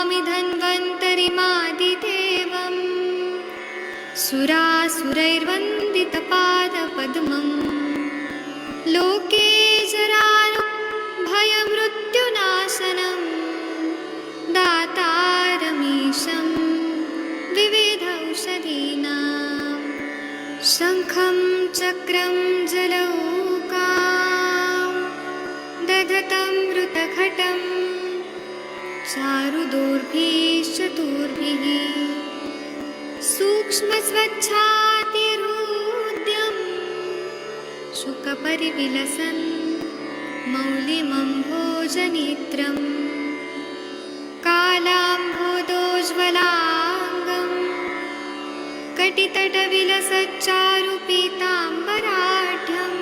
नमामि धन्वन्तरिमादिदेवम् सुरासुरैर्वन्दितपादपद्मम् लोके जराभयमृत्युनाशनं दातारमीशं विविधौषधीनां शङ्खं चक्रं जलौकां दधतं मृतघटं चारुदोर्भिश्चतुर्भिः सूक्ष्मस्वच्छातिरुद्यं शुकपरिविलसन् मौलिमम्भोजनेत्रं कालाम्भोदोज्ज्वलाङ्गं कटितटविलसच्चारुपीताम्बराढ्यं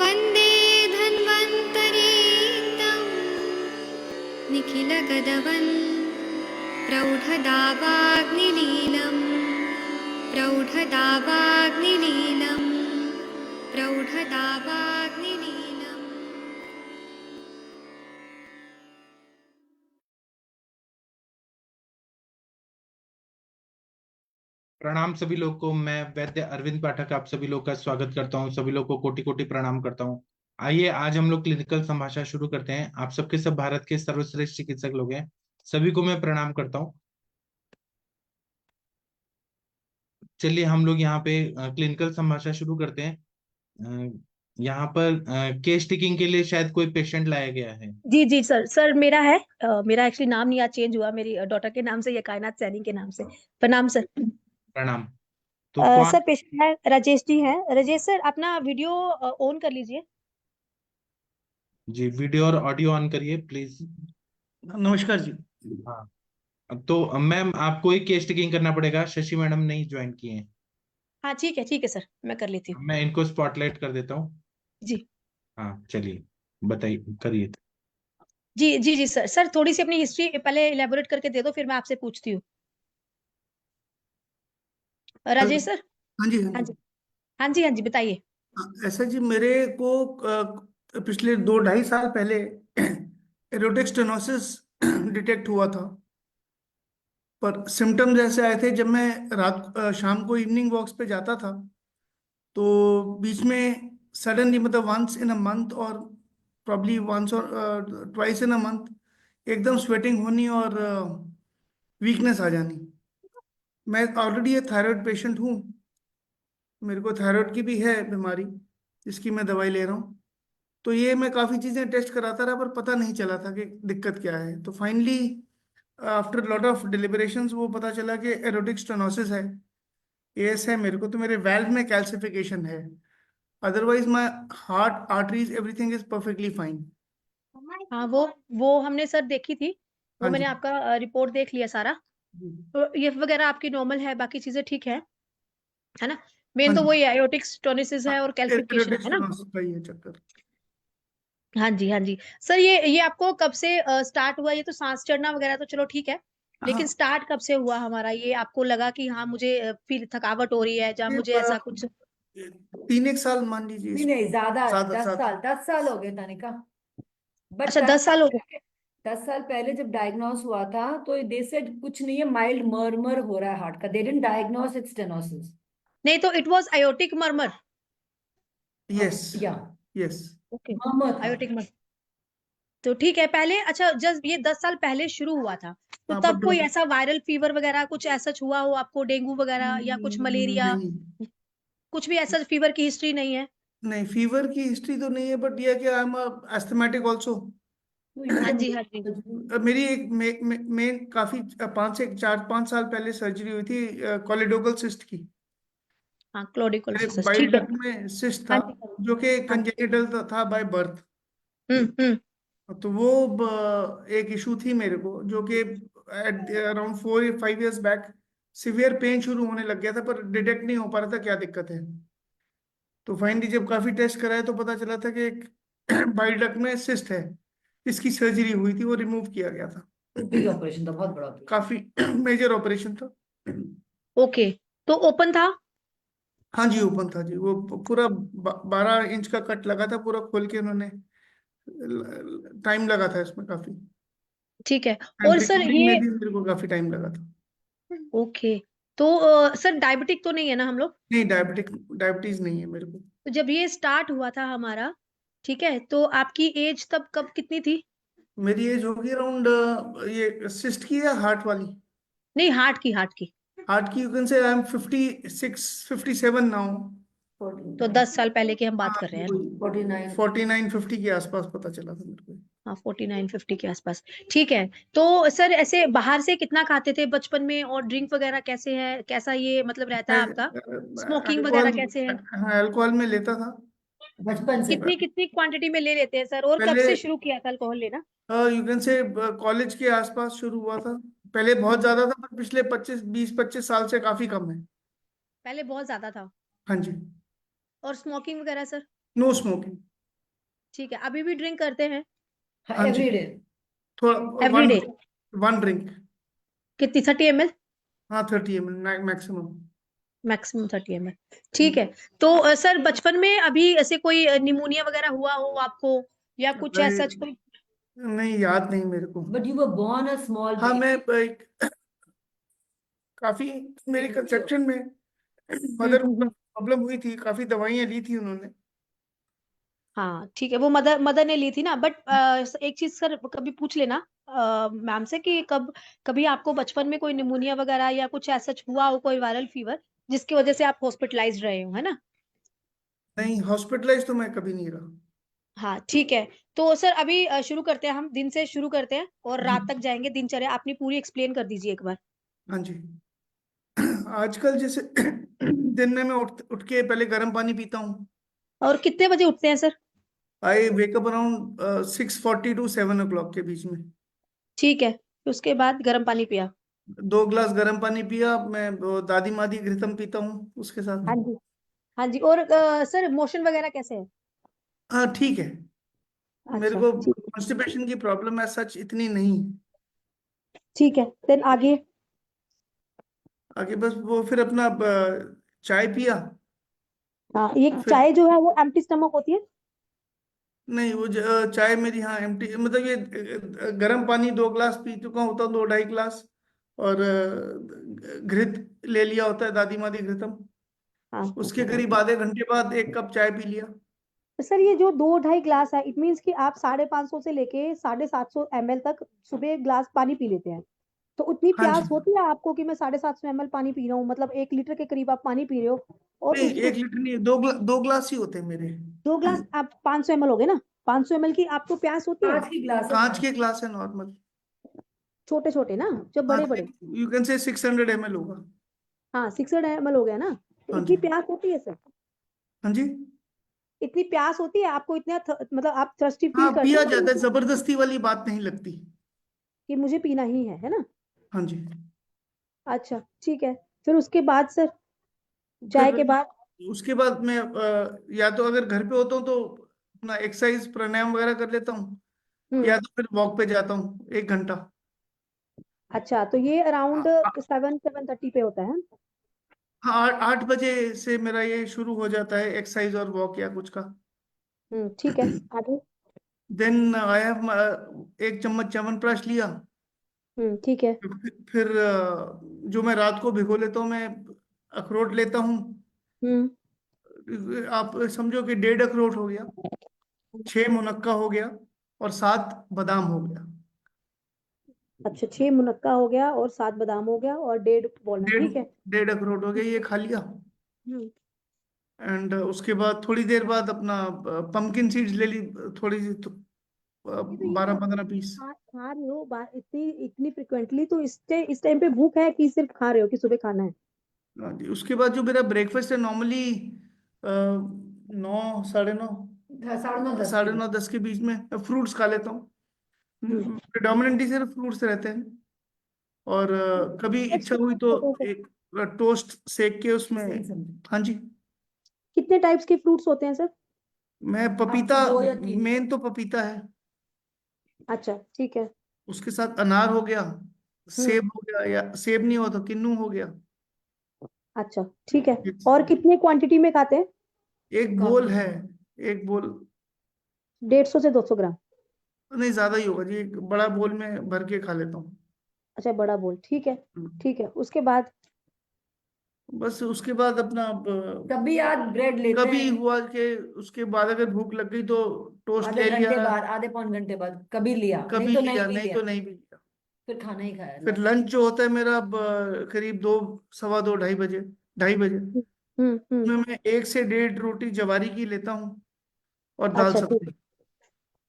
वन्दे धन्वन्तरीतं निखिलगदवन् प्रौढदावाग्निलीलम् प्रौढदावाग्निलीलम् प्रौढदावाग्निलीलम्। प्रणाम सभी लोग को। मैं वैद्य अरविंद पाठक आप सभी लोग का स्वागत करता हूं। सभी लोग को कोटि कोटि प्रणाम करता हूं। आइए आज हम लोग क्लिनिकल संभाषा शुरू करते हैं। आप सबके सब भारत के सर्वश्रेष्ठ चिकित्सक लोग हैं, सभी को मैं प्रणाम करता हूं। चलिए हम लोग यहाँ पे क्लिनिकल संभाषा शुरू करते हैं। यहाँ पर केस टेकिंग के लिए शायद कोई पेशेंट लाया गया है। जी जी सर मेरा है। मेरा एक्चुअली नाम नहीं आज चेंज हुआ, मेरी डॉटर के नाम से या कायनात सैनी के नाम से। प्रणाम सर। प्रणाम। तो सर पेशेंट है राजेश जी है। राजेश सर अपना वीडियो ऑन कर लीजिए। जी वीडियो और ऑडियो ऑन करिए प्लीज। नमस्कार जी। हाँ तो मैम आपको ही केस टेकिंग करना पड़ेगा, शशि मैडम नहीं ज्वाइन किए हैं। हाँ ठीक है सर, मैं कर लेती हूँ। मैं इनको स्पॉटलाइट कर देता हूँ। जी हाँ चलिए बताइए, करिए। जी जी जी सर थोड़ी सी अपनी हिस्ट्री पहले इलेबोरेट करके दे दो, फिर मैं आपसे पूछती हूँ। राजेश सर। हाँ जी हाँ जी हाँ जी हाँ जी बताइए। ऐसा जी, मेरे को पिछले 2-2.5 साल पहले एरोटिक स्टेनोसिस डिटेक्ट हुआ था। पर सिम्टम्स ऐसे आए थे जब मैं शाम को इवनिंग वॉक्स पे जाता था, तो बीच में सडनली, मतलब वंस इन अ मंथ और प्रॉब्ली वंस और ट्वाइस इन अ मंथ, एकदम स्वेटिंग होनी और वीकनेस आ जानी। मैं ऑलरेडी ये थायराइड पेशेंट हूँ, मेरे को थायराइड की भी है बीमारी, जिसकी मैं दवाई ले रहा हूँ। तो ये मैं काफ़ी चीज़ें टेस्ट कराता रहा, पर पता नहीं चला था कि दिक्कत क्या है। तो फाइनली आफ्टर लॉट ऑफ डिलिबरेशंस वो पता चला कि एरोटिक स्टेनोसिस है, एएस है मेरे को। तो मेरे वेल्व में कैल्सिफिकेशन है, otherwise my heart arteries everything is perfectly fine. हाँ वो हमने सर देखी थी, वो हाँ मैंने जी। आपका रिपोर्ट देख लिया सारा। तो ये वगैरह आपकी नॉर्मल है, बाकी चीजें ठीक है ना। मेन हाँ तो जी। वही एरोटिक स्टोनिसिस है और कैल्सिफिकेशन एरोटिक है ना। स्टेनोसिस का ही है चक्कर। हाँ जी सर, ये आपको कब से स्टार्ट हुआ? ये तो सांस चढ़ना वगैरह तो चलो ठीक है, लेकिन हाँ, स्टार्ट कब से हुआ हमारा? ये आपको लगा कि हाँ मुझे फील थकावट हो रही है, या ये मुझे ऐसा कुछ? 3-1 साल मान लीजिए नहीं नहीं, ज्यादा, सात 10 साल हो गए तनिका। बट अच्छा 10 साल हो गए। 10 साल पहले जब डायग्नोस हुआ था तो दे सेड कुछ नहीं है, माइल्ड मर्मर हो रहा है हार्ट का। They didn't diagnose it stenosis. नहीं तो it was aortic murmur. Yes या यस। ओके, मर्मर था। आयोटिक मर्मर तो ठीक है पहले। अच्छा जस्ट ये 10 साल पहले शुरू हुआ था, तो हाँ, तब पर कोई ऐसा वायरल फीवर वगैरह कुछ ऐसा हुआ हो आपको, डेंगू वगैरह या कुछ मलेरिया, नहीं कुछ भी ऐसा फीवर की हिस्ट्री नहीं है? नहीं, फीवर की हिस्ट्री तो नहीं है, बट यह कि आई एम एस्थमेटिक ऑल्सो। तो यू हाँ कैन। जी हाँ जी। मेरी एक में काफी 5 से 4-5 साल पहले सर्जरी हुई थी कॉलिडोकल सिस्ट की। हाँ मेरे क्लोडिकोलिसिस बाइल ठीक है। डक्ट में सिस्ट था, हाँ जी जो कि हाँ। कंजेनिटल था बाय बर्थ। हम्म। तो वो एक इशू थी मेरे को, जो कि अराउंड 4 या 5 इयर्स बैक सिवियर पेन शुरू होने लग गया था, पर डिटेक्ट नहीं हो पा रहा था क्या दिक्कत है। तो फाइनली जब काफी टेस्ट कराया तो पता चला था कि एक बाइल डक्ट में सिस्ट है। इसकी सर्जरी हुई थी, वो रिमूव किया गया था। बिग ऑपरेशन था, बहुत बड़ा operation। काफी मेजर ऑपरेशन था। ओके, तो ओपन था? हाँ जी, ओपन था जी। वो पूरा 12 इंच का कट लगा था, पूरा खोल के उन्होंने, टाइम लगा था इसमें काफी। ठीक है। एंड और सर रिकवरी में ये भी मेरे को काफी टाइम लगा था। ओके, तो सर डायबिटिक तो नहीं है ना हम लोग? नहीं, डायबिटीज नहीं है मेरे को। तो जब ये स्टार्ट हुआ था हमारा, ठीक है, तो आपकी एज तब कब कितनी थी? मेरी एज होगी अराउंड, ये सिस्ट की या हार्ट वाली? नहीं, हार्ट की। हार्ट की, you can say I am 56 57 now. तो 10 साल पहले की हम बात हाँ, कर रहे हैं। 49। 49 50 के आसपास पता चला था मेरे को। हाँ, 49-50 के आसपास। ठीक है। तो सर ऐसे बाहर से कितना खाते थे बचपन में, और ड्रिंक वगैरह कैसे है, कैसा ये मतलब रहता है आपका? स्मोकिंग वगैरह अल्कोहल, कैसे है? हाँ अल्कोहल में लेता था। बचपन से। कितनी कितनी क्वांटिटी में ले लेते हैं सर, और कब पहले से शुरू किया था अल्कोहल लेना? यू कैन से कॉलेज के आसपास शुरू हुआ था। पहले बहुत ज्यादा था, पर पिछले 25 साल से काफी कम है। पहले बहुत ज्यादा था। हाँ जी। और स्मोकिंग वगैरह सर? No smoking. ठीक है, अभी भी ड्रिंक करते हैं? हाँ, हाँ जी, एवरी डे। थोड़ा। Every one day? One drink. कितनी, 30 ml? हाँ, 30 ml मैक्सिमम। Maximum 30 ml। ठीक है। तो सर बचपन में अभी ऐसे कोई निमोनिया वगैरह हुआ हो आपको, या कुछ ऐसा कोई? नहीं, याद नहीं मेरे को। But you were born a small हाँ, बेबी। मैं काफी, मेरी कंसेप्शन में मदर को हम्म। प्रॉब्लम हुई थी, काफी दवाइयाँ ली थी उन्होंने। हाँ ठीक है, वो मदर मदर ने ली थी ना, बट एक चीज सर कभी पूछ लेना मैम से कि कभी आपको बचपन में कोई निमोनिया वगैरह या कुछ ऐसा हुआ हो, कोई वायरल फीवर जिसकी वजह से आप हॉस्पिटलाइज रहे हो, है ना? नहीं, हॉस्पिटलाइज तो मैं कभी नहीं रहा। हाँ ठीक है। तो सर अभी शुरू करते हैं, हम दिन से शुरू करते हैं और जी। रात तक जाएंगे। दिनचर्या अपनी पूरी एक्सप्लेन कर दीजिए एक बार। हाँ जी। आजकल जैसे दिन में मैं उठ के पहले गर्म पानी पीता हूँ। और कितने बजे उठते हैं sir? I wake up around 6:40 to 7 o'clock के बीच में। ठीक है, फिर उसके बाद गर्म पानी पिया? 2 ग्लास गर्म पानी पिया मैं, वो दादी मादी घृतम पीता हूँ उसके साथ। हाँ जी। हाँ जी। और सर मोशन वगैरह कैसे है? हाँ, ठीक है। मेरे अच्छा को ठीक। कॉन्स्टिपेशन की प्रॉब्लम है सच इतनी नहीं। ठीक है, देन आगे? आगे बस वो फिर अपना चाय पिया। हाँ, ये फिर चाय जो है वो एम्प्टी स्टमक होती है? नहीं, वो चाय मेरी, हाँ एम्प्टी, मतलब ये गर्म पानी 2 ग्लास पी चुका होता हूँ, 2 ढाई ग्लास। और घृत ले लिया होता है, दादी मादी घृतम। हाँ। उसके करीब आधे घंटे बाद 1 कप चाय पी लिया। तो सर ये जो 2-2.5 ग्लास है, इट मीन्स कि आप 550 से लेके 750 ml तक सुबह गिलास पानी पी लेते हैं। तो उतनी हाँ जी। प्यास होती है आपको कि मैं 750 ml पानी पी रहा हूँ, मतलब 1 लीटर के करीब आप पानी पी रहे हो? और नहीं, उस 1 लीटर नहीं, 2 ग्लास ही होते हैं मेरे। 2 ग्लास आप 500 ml हो गए ना? 500 ml की आपको प्यास होती है? 5 की ग्लास है कांच पानी। के ग्लास है नॉर्मल। छोटे छोटे ना, जब हाँ, बड़े बड़े? यू कैन से 600 ml होगा। हाँ, 600 ml हो गया ना? तो हाँ इतनी जी। प्यास होती है सर? हाँ जी। इतनी प्यास होती है आपको, इतना मतलब आप थर्स्टी हाँ, फील करते पिया हो जाता है, कि जबरदस्ती वाली बात नहीं लगती। मुझे पीना ही है ना? हाँ जी। अच्छा ठीक है। फिर उसके बाद सर, चाय फिर के बाद? उसके बाद मैं या तो अगर घर पे होता हूँ तो अपना एक्सरसाइज प्राणायाम वगैरह कर लेता हूँ, हम्म। या तो फिर वॉक पे जाता हूँ 1 घंटा। अच्छा, तो ये अराउंड आ- 7-7:30 पे होता है? हाँ, 8 बजे से मेरा ये शुरू हो जाता है एक्सरसाइज और वॉक या कुछ का। ठीक है। आगे? देन आई हैव 1 चम्मच च्यवनप्राश लिया। ठीक है। फिर जो मैं रात को भिगो लेता हूँ, मैं अखरोट लेता हूँ। हम्म। आप समझो कि 1.5 अखरोट हो गया, 6 मुनक्का हो गया, और 7 बादाम हो गया। अच्छा, 6 मुनक्का हो गया और 7 बादाम हो गया और 1.5 वॉलनट, डेढ़ ठीक है। 1.5 अखरोट हो गया, ये खा लिया। हम्म। एंड उसके बाद थोड़ी देर बाद अपना पंपकिन सीड्स ले ली, थोड़ी सी तो, ये तो ये 12-15 पीस। खा रहे हो इतनी इतनी फ्रिक्वेंटली, तो इस टाइम पे भूख है कि सिर्फ खा रहे हो कि सुबह खाना है? हाँ जी। उसके बाद जो मेरा ब्रेकफास्ट है नॉर्मली 9, 9:30, 9:30 साढ़े के नौ बीच। 10 के बीच में फ्रूट्स खा लेता हूँ। हम्म। प्रिडोमिनेटली सिर्फ फ्रूट्स रहते हैं। और कभी टाइप्स इच्छा के हुई फ्रूट्स तो होते हैं सर? एक टोस्ट सेक के उसमें। सही समझे। हाँ जी। कितने टाइप्स के फ्रूट्स होते हैं सर? मैं आप तो पपीता, 2 या 3। मेन तो पपीता है। अच्छा ठीक है। उसके साथ अनार हो गया, हम्म। सेब हो गया, या सेब नहीं हुआ तो किन्नू हो गया। अच्छा ठीक है। एक और कितने क्वांटिटी में खाते हैं? एक बोल काफी। है, एक बोल। 150 से 200 ग्राम? नहीं, ज्यादा ही होगा जी, एक बड़ा बोल में भर के खा लेता हूँ। अच्छा, बड़ा बोल, ठीक है। ठीक है, उसके बाद? बस उसके बाद अपना कभी आज ब्रेड लेते कभी हैं, हुआ कि उसके बाद अगर भूख लग गई तो टोस्ट आधे ले लिया, घंटे बाद, आधे पौन घंटे बाद कभी लिया, नहीं कभी तो नहीं लिया, भी नहीं लिया, तो नहीं भी लिया। फिर खाना ही खाया फिर lunch। लंच जो होता है मेरा करीब 2, सवा 2, 2:30 बजे, 2:30 बजे, हम्म। उसमें मैं 1 से 1.5 रोटी जवारी की लेता हूँ और दाल अच्छा, ठीक। सब्जी।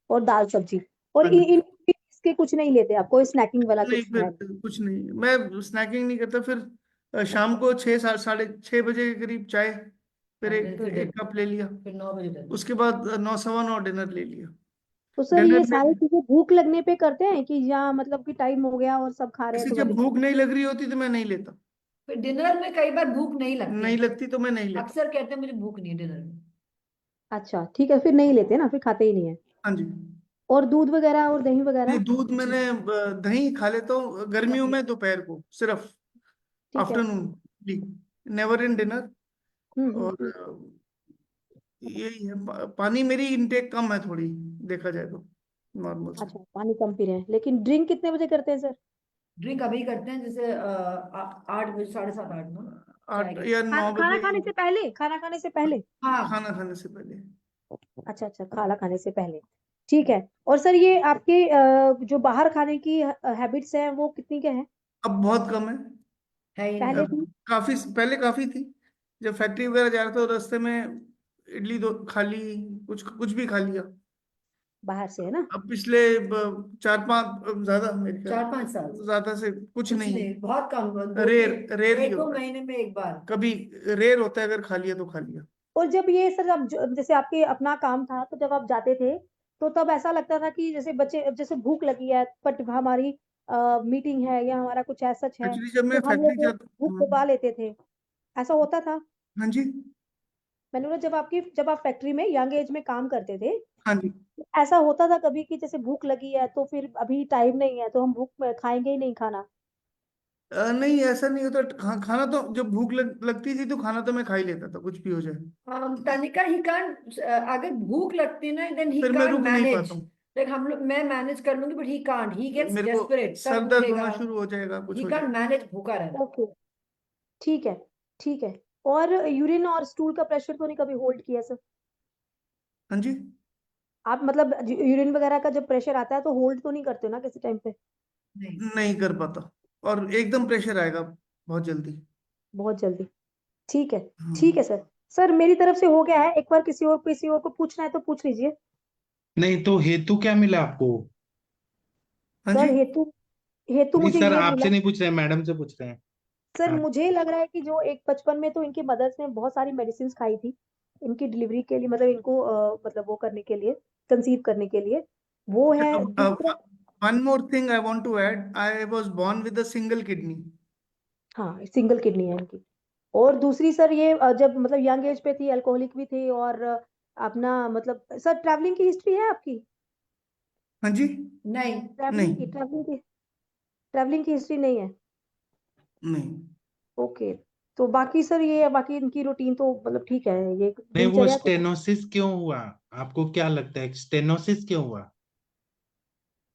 और दाल सब्जी। और हाँ जी। इन इसके कुछ नहीं लेते आप? कोई स्नैकिंग वाला नहीं, कुछ फिर है? कुछ नहीं, मैं स्नैकिंग नहीं करता। फिर शाम को 6, 6:30 बजे के करीब चाय, फिर हाँ, एक फिर एक कप ले लिया। फिर 9 बजे तक। उसके बाद 9, सवा 9 डिनर ले लिया। तो सर डिनर ये में सारी चीजें भूख लगने पे करते हैं कि या मतलब कि टाइम हो गया और सब खा रहे हैं ऐसे तो जब कभी? भूख नहीं लग रही होती तो मैं नहीं लेता। फिर डिनर में कई बार भूख नहीं लगती, नहीं लगती तो मैं नहीं लेता। अक्सर कहते हैं मुझे भूख नहीं है डिनर में। अच्छा, ठीक है, फिर नहीं लेते ना, फिर खाते ही नहीं है। हाँ जी। और दूध वगैरह और दही नहीं, वगैरह? दूध मैंने दही खा लेता हूँ गर्मियों में, दोपहर को सिर्फ, ठीक है। Afternoon, never in dinner. Hmm. और यही है, पानी मेरी इनटेक कम है थोड़ी, देखा जाए तो नॉर्मल से। अच्छा, पानी कम पी रहे हैं, लेकिन ड्रिंक कितने बजे करते हैं सर? ड्रिंक अभी करते हैं, जैसे 8 बजे, 7:30, 8 ना, चाय 8 के। या खाना 9 खाना बजे खाने से पहले, खाना खाने से पहले? हाँ। खाना खाने से पहले। अच्छा अच्छा, खाना खाने से पहले। ठीक है। और सर ये आपके जो बाहर खाने की हैबिट्स हैं वो कितनी के हैं? अब बहुत कम है। है ही नहीं। पहले अब थी? काफी, पहले काफी थी। जब फैक्ट्री वगैरह जा रहा था तो रास्ते में इडली दो खा ली, कुछ कुछ भी खा लिया। बाहर से, है ना? अब पिछले 4, 5, ज्यादा मेरे ख्याल, 4-5 साल से ज्यादा से कुछ कुछ नहीं। नहीं, बहुत कम, दो रेर, तीन, रेर ही 1-2 होता है। महीने में एक बार। कभी रेर होता है, अगर खा लिया तो खा लिया। और जब ये सर आप जैसे आपके अपना काम था तो जब आप जाते थे तो तब ऐसा लगता था कि जैसे बच्चे जैसे भूख लगी है बट हमारी मीटिंग है या हमारा कुछ ऐसा है एक्चुअली जब मैं तो हम फैक्ट्री लोग जाता, भूख दबा लेते थे, ऐसा होता था? हाँ जी, मैंने बोला जब आप फैक्ट्री में यंग एज में काम करते थे हाँ जी। तो ऐसा होता था कभी कि जैसे भूख लगी है तो फिर अभी टाइम नहीं है तो हम भूख में खाएंगे ही नहीं खाना? नहीं, ऐसा नहीं होता। खाना तो जब भूख लगती थी तो खाना तो मैं खा ही लेता था, कुछ भी हो जाए। तनिका ही कान, अगर भूख लगती ना देन ही फिर मैं कांट रुक नहीं मैनेज। पाता हूँ। लाइक हम लोग, मैं मैनेज कर लूंगी but he can't, he gets मेरे को डेस्परेट, तब सर दर्द उठेगा। होना शुरू हो जाएगा, कुछ ही हो कांट जाएगा। मैनेज भूखा रहना। ओके, ठीक है। ठीक है। और यूरिन और स्टूल का प्रेशर तो नहीं कभी होल्ड किया सर? हाँ जी। आप मतलब यूरिन वगैरह का जब प्रेशर आता है तो होल्ड तो नहीं करते हो ना किसी टाइम पे? नहीं। नहीं कर पाता, और एकदम प्रेशर आएगा बहुत जल्दी। बहुत जल्दी? ठीक है। ठीक हाँ। है सर। सर मेरी तरफ से हो गया है, एक बार किसी और को पूछना है तो पूछ लीजिए। नहीं तो हेतु क्या मिला आपको? हाँ जी। सर हेतु, हेतु नहीं मुझे सर, ये आपसे मिला। नहीं पूछ रहे हैं, मैडम से पूछ रहे हैं। सर आप मुझे लग रहा है कि जो एक बचपन में तो इनकी मदर्स ने बहुत सारी मेडिसिन खाई थी इनकी डिलीवरी के लिए, मतलब इनको मतलब वो करने के लिए, कंसीव करने के लिए, वो है। दूसरा, one more thing I want to add, I was born with a single kidney. हाँ सिंगल किडनी है इनकी। और दूसरी सर ये जब मतलब यंग एज पे थी अल्कोहलिक भी थी और अपना मतलब सर ट्रैवलिंग की हिस्ट्री है आपकी? हाँ जी। नहीं। ट्रैवलिंग की नहीं, ट्रैवलिंग की हिस्ट्री नहीं है? नहीं, ओके। तो बाकी सर ये बाकी इनकी रूटीन तो मतलब ठीक है, ये नहीं, वो दिनचर्या कुछ। स्टेनोसिस क्यों हुआ? आपको क्या लगता है स्टेनोसिस क्यों हुआ?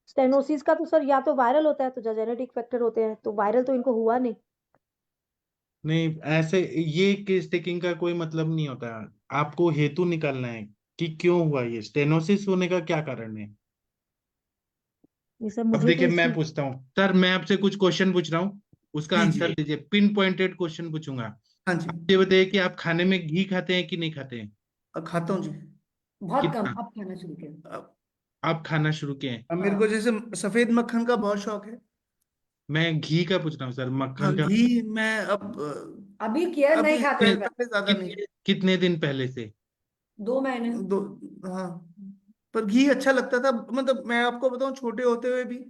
स्टेनोसिस का तो सर या तो वायरल होता है तो जेनेटिक फैक्टर होते हैं, तो वायरल तो इनको हुआ नहीं। नहीं, ऐसे ये केस टेकिंग का कोई मतलब नहीं होता। आपको हेतु निकालना है कि क्यों हुआ, ये स्टेनोसिस होने का क्या कारण है। ये सर अब मुझे तो देखिए, इस मैं चीज। पूछता हूँ सर, मैं आपसे कुछ क्वेश्चन पूछ रहा हूँ, उसका जी आंसर जी। दीजिए, पिन पॉइंटेड क्वेश्चन पूछूंगा। हाँ जी। आप ये बताइए कि आप खाने में घी खाते हैं कि नहीं खाते हैं? खाता हूँ जी। बहुत कम, कितना? अब खाना शुरू किया। अब आप खाना शुरू किए हैं? अब मेरे को हाँ। जैसे सफेद मक्खन का बहुत शौक है। मैं घी का पूछ रहा हूँ सर, हाँ, मक्खन का। घी मैं अब अभी किया, नहीं अभी खाते थे पहले ज्यादा नहीं। कितने दिन पहले से? 2 महीने। दो, हाँ। पर घी अच्छा लगता था, मतलब मैं आपको बताऊं, छोटे होते हुए भी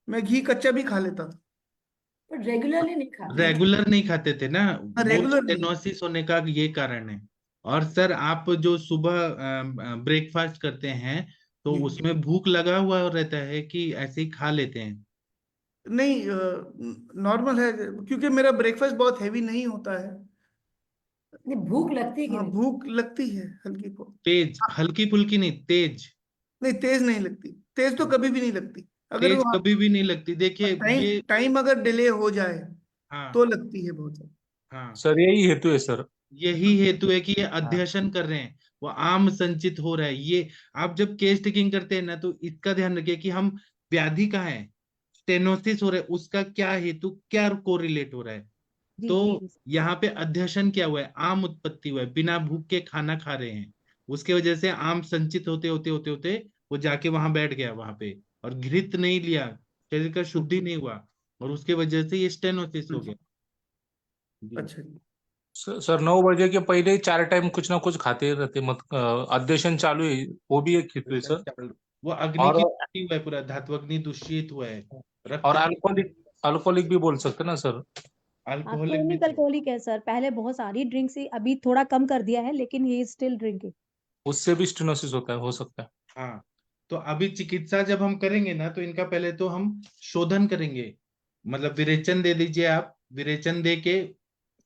मैं घी कच्चा भी खा लेता था। पर रेगुलरली नहीं खाते हैं ना। रेगुलर नहीं खाते थे ना, हाँ, वो रेगुलर नहीं। स्टेनोसिस होने का ये कारण है। और सर आप जो सुबह ब्रेकफास्ट करते हैं तो जी। उसमें भूख लगा हुआ रहता है कि ऐसे ही खा लेते हैं? नहीं, नॉर्मल है, क्योंकि मेरा ब्रेकफास्ट बहुत हैवी नहीं होता है। नहीं, भूख लगती है कि हाँ, नहीं? भूख लगती है हल्की को। तेज, हल्की फुल्की नहीं, तेज। नहीं, तेज नहीं लगती, तेज तो कभी भी नहीं लगती। अगर तेज वो कभी भी नहीं लगती। देखिए टाइम ये, टाइम अगर डिले हो जाए हाँ तो लगती है बहुत ज्यादा। हाँ, सर यही हेतु है सर। यही हेतु है कि ये हाँ। अध्यशन कर रहे हैं, वो आम संचित हो रहा है। ये आप जब केस टेकिंग करते हैं ना, तो इसका ध्यान रखिए कि हम व्याधि कहाँ है, स्टेनोसिस हो रहा है, उसका क्या हेतु, क्या कोरिलेट हो रहा है। जी जी तो जी यहाँ पे अध्यशन क्या हुआ है, आम उत्पत्ति हुआ है, बिना भूख के खाना खा रहे हैं, उसके वजह से आम संचित होते होते होते होते वो जाके वहां बैठ गया वहां पे, और घृत नहीं लिया, शरीर का शुद्धि नहीं हुआ, और उसके वजह से ये स्टेनोसिस हो गया। जी। अच्छा जी। सर 9 बजे के पहले ही 4 टाइम कुछ ना कुछ खाते रहते, मत अध्यशन चालू है, वो भी एक हेतु है सर। वो अग्नि और की दूषित हुआ है, पूरा धातु अग्नि दूषित हुआ है, रक्त और की, अल्कोहलिक भी बोल सकते ना सर। हाँ, अल्कोहलिक भी क्रोनिक अल्कोहलिक है सर, पहले बहुत सारी ड्रिंक्स ही, अभी थोड़ा कम कर दिया है, लेकिन ही इज स्टिल ड्रिंकिंग। उससे भी स्टेनोसिस होता है, हो सकता है। हाँ। तो अभी चिकित्सा जब हम करेंगे ना, तो इनका पहले तो हम शोधन करेंगे, मतलब विरेचन दे दीजिए आप, विरेचन दे के,